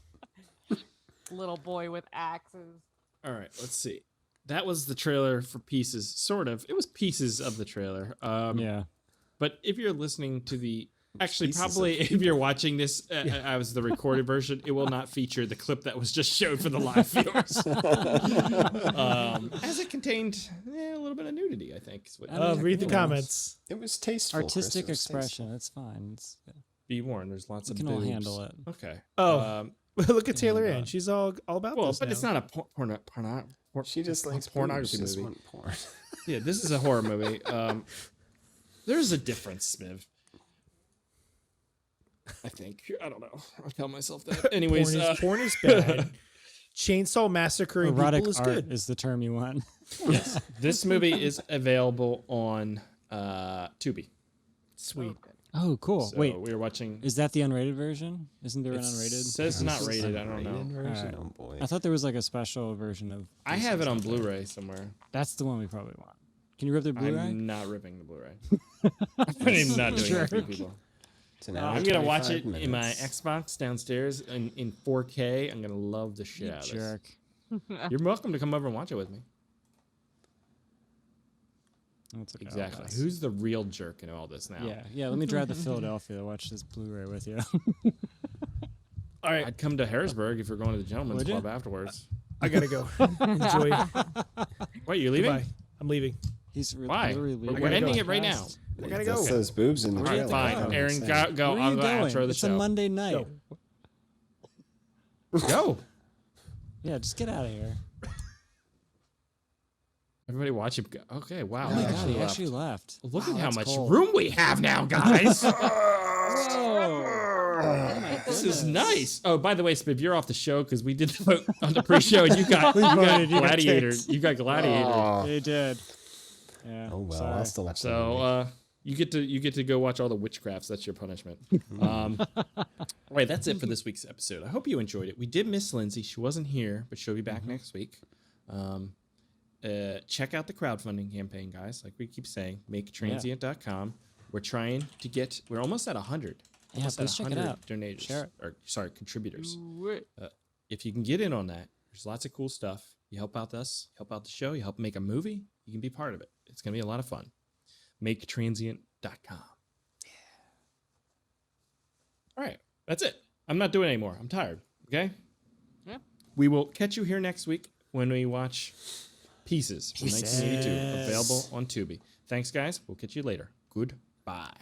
Little boy with axes.
All right, let's see. That was the trailer for Pieces, sort of. It was pieces of the trailer.
Yeah.
But if you're listening to the, actually,
Pieces
probably if you're watching this as the recorded version, it will not feature the clip that was just showed for the live viewers, as it contained a little bit of nudity. I think. Is what
Read the comments.
It was tasteful. Chris.
Artistic
It was
expression. It's fine. It's,
Be warned, there's lots
we
of
can all
boobs.
handle it.
Okay.
Oh, look at Taylor Ann. She's all about
Well,
this
but
now.
it's not a porno.
She just likes
pornography
boobs, just
movie.
want porn.
Yeah, this is a horror movie. There's a difference, Smiv. I think. I don't know. I'll tell myself that. Anyways,
porn is bad. Chainsaw massacre
Erotic
people is
art
good.
is the term you want.
yes, this movie is available on Tubi.
Sweet.
Oh, cool.
So
Wait,
we were watching.
is that the unrated version? Isn't there an
It
unrated?
says not rated. I don't know.
Rated version?
Alright.
Oh boy.
I thought there was like a special version of.
I have it on Blu-ray somewhere.
That's the one we probably want. Can you rip the Blu-ray?
I'm not ripping the Blu-ray. I'm not doing that for you people.
It's an hour
I'm gonna watch it
25
in my
minutes.
Xbox downstairs in 4K. I'm gonna love the shit out of this.
Jerk.
You're welcome to come over and watch it with me.
That's okay, I'll
Exactly.
pass.
Who's the real jerk in all this now?
Yeah. Let me drive to Philadelphia to watch this Blu-ray with you.
All right. I'd come to Harrisburg if you're going to the Gentleman's
Would you?
Club afterwards.
I gotta go. Enjoy.
Wait, you're leaving?
Bye. I'm leaving.
He's
Why?
literally
We're
leaving
ending
the
it right now.
podcast.
I gotta
That's
go.
those boobs in the
All
trailer.
right, fine.
That's what I'm
Aaron,
saying.
go.
Where
I'm
are you
going to
going?
outro the
It's
show.
a Monday night.
Go.
Yeah, just get out of here.
Everybody watch him go. Okay, wow.
Oh my
he
god, he
left.
actually left.
Look
Wow,
at how
that's
much
cold.
room we have now, guys.
Oh my
This is
goodness.
nice. Oh, by the way, Spiv, you're off the show because we did the vote on the pre-show, and you got Gladiator. You got Gladiator.
Oh.
He did. Yeah.
Oh well,
sorry.
I'll still watch the movie.
So you get to go watch all the witchcrafts. That's your punishment. Wait, that's it for this week's episode. I hope you enjoyed it. We did miss Lindsay. She wasn't here, but she'll be back next week. Check out the crowdfunding campaign, guys. Like we keep saying, maketransient.com. We're trying to get. We're almost at 100.
Yeah,
Almost at
please check it
100
out.
Donators,
Share it.
or sorry, contributors.
Do it.
If you can get in on that, there's lots of cool stuff. You help out us, help out the show, you help make a movie, you can be part of it. It's going to be a lot of fun. Maketransient.com. Yeah. All right. That's it. I'm not doing it anymore. I'm tired. Okay?
Yeah.
We will catch you here next week when we watch Pieces from 1982, available on Tubi. Thanks, guys. We'll catch you later. Goodbye.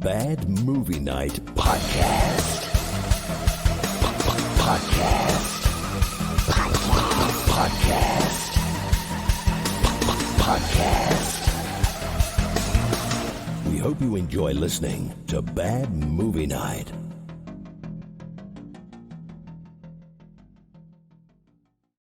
Bad Movie Night Podcast. Podcast. We hope you enjoy listening to Bad Movie Night.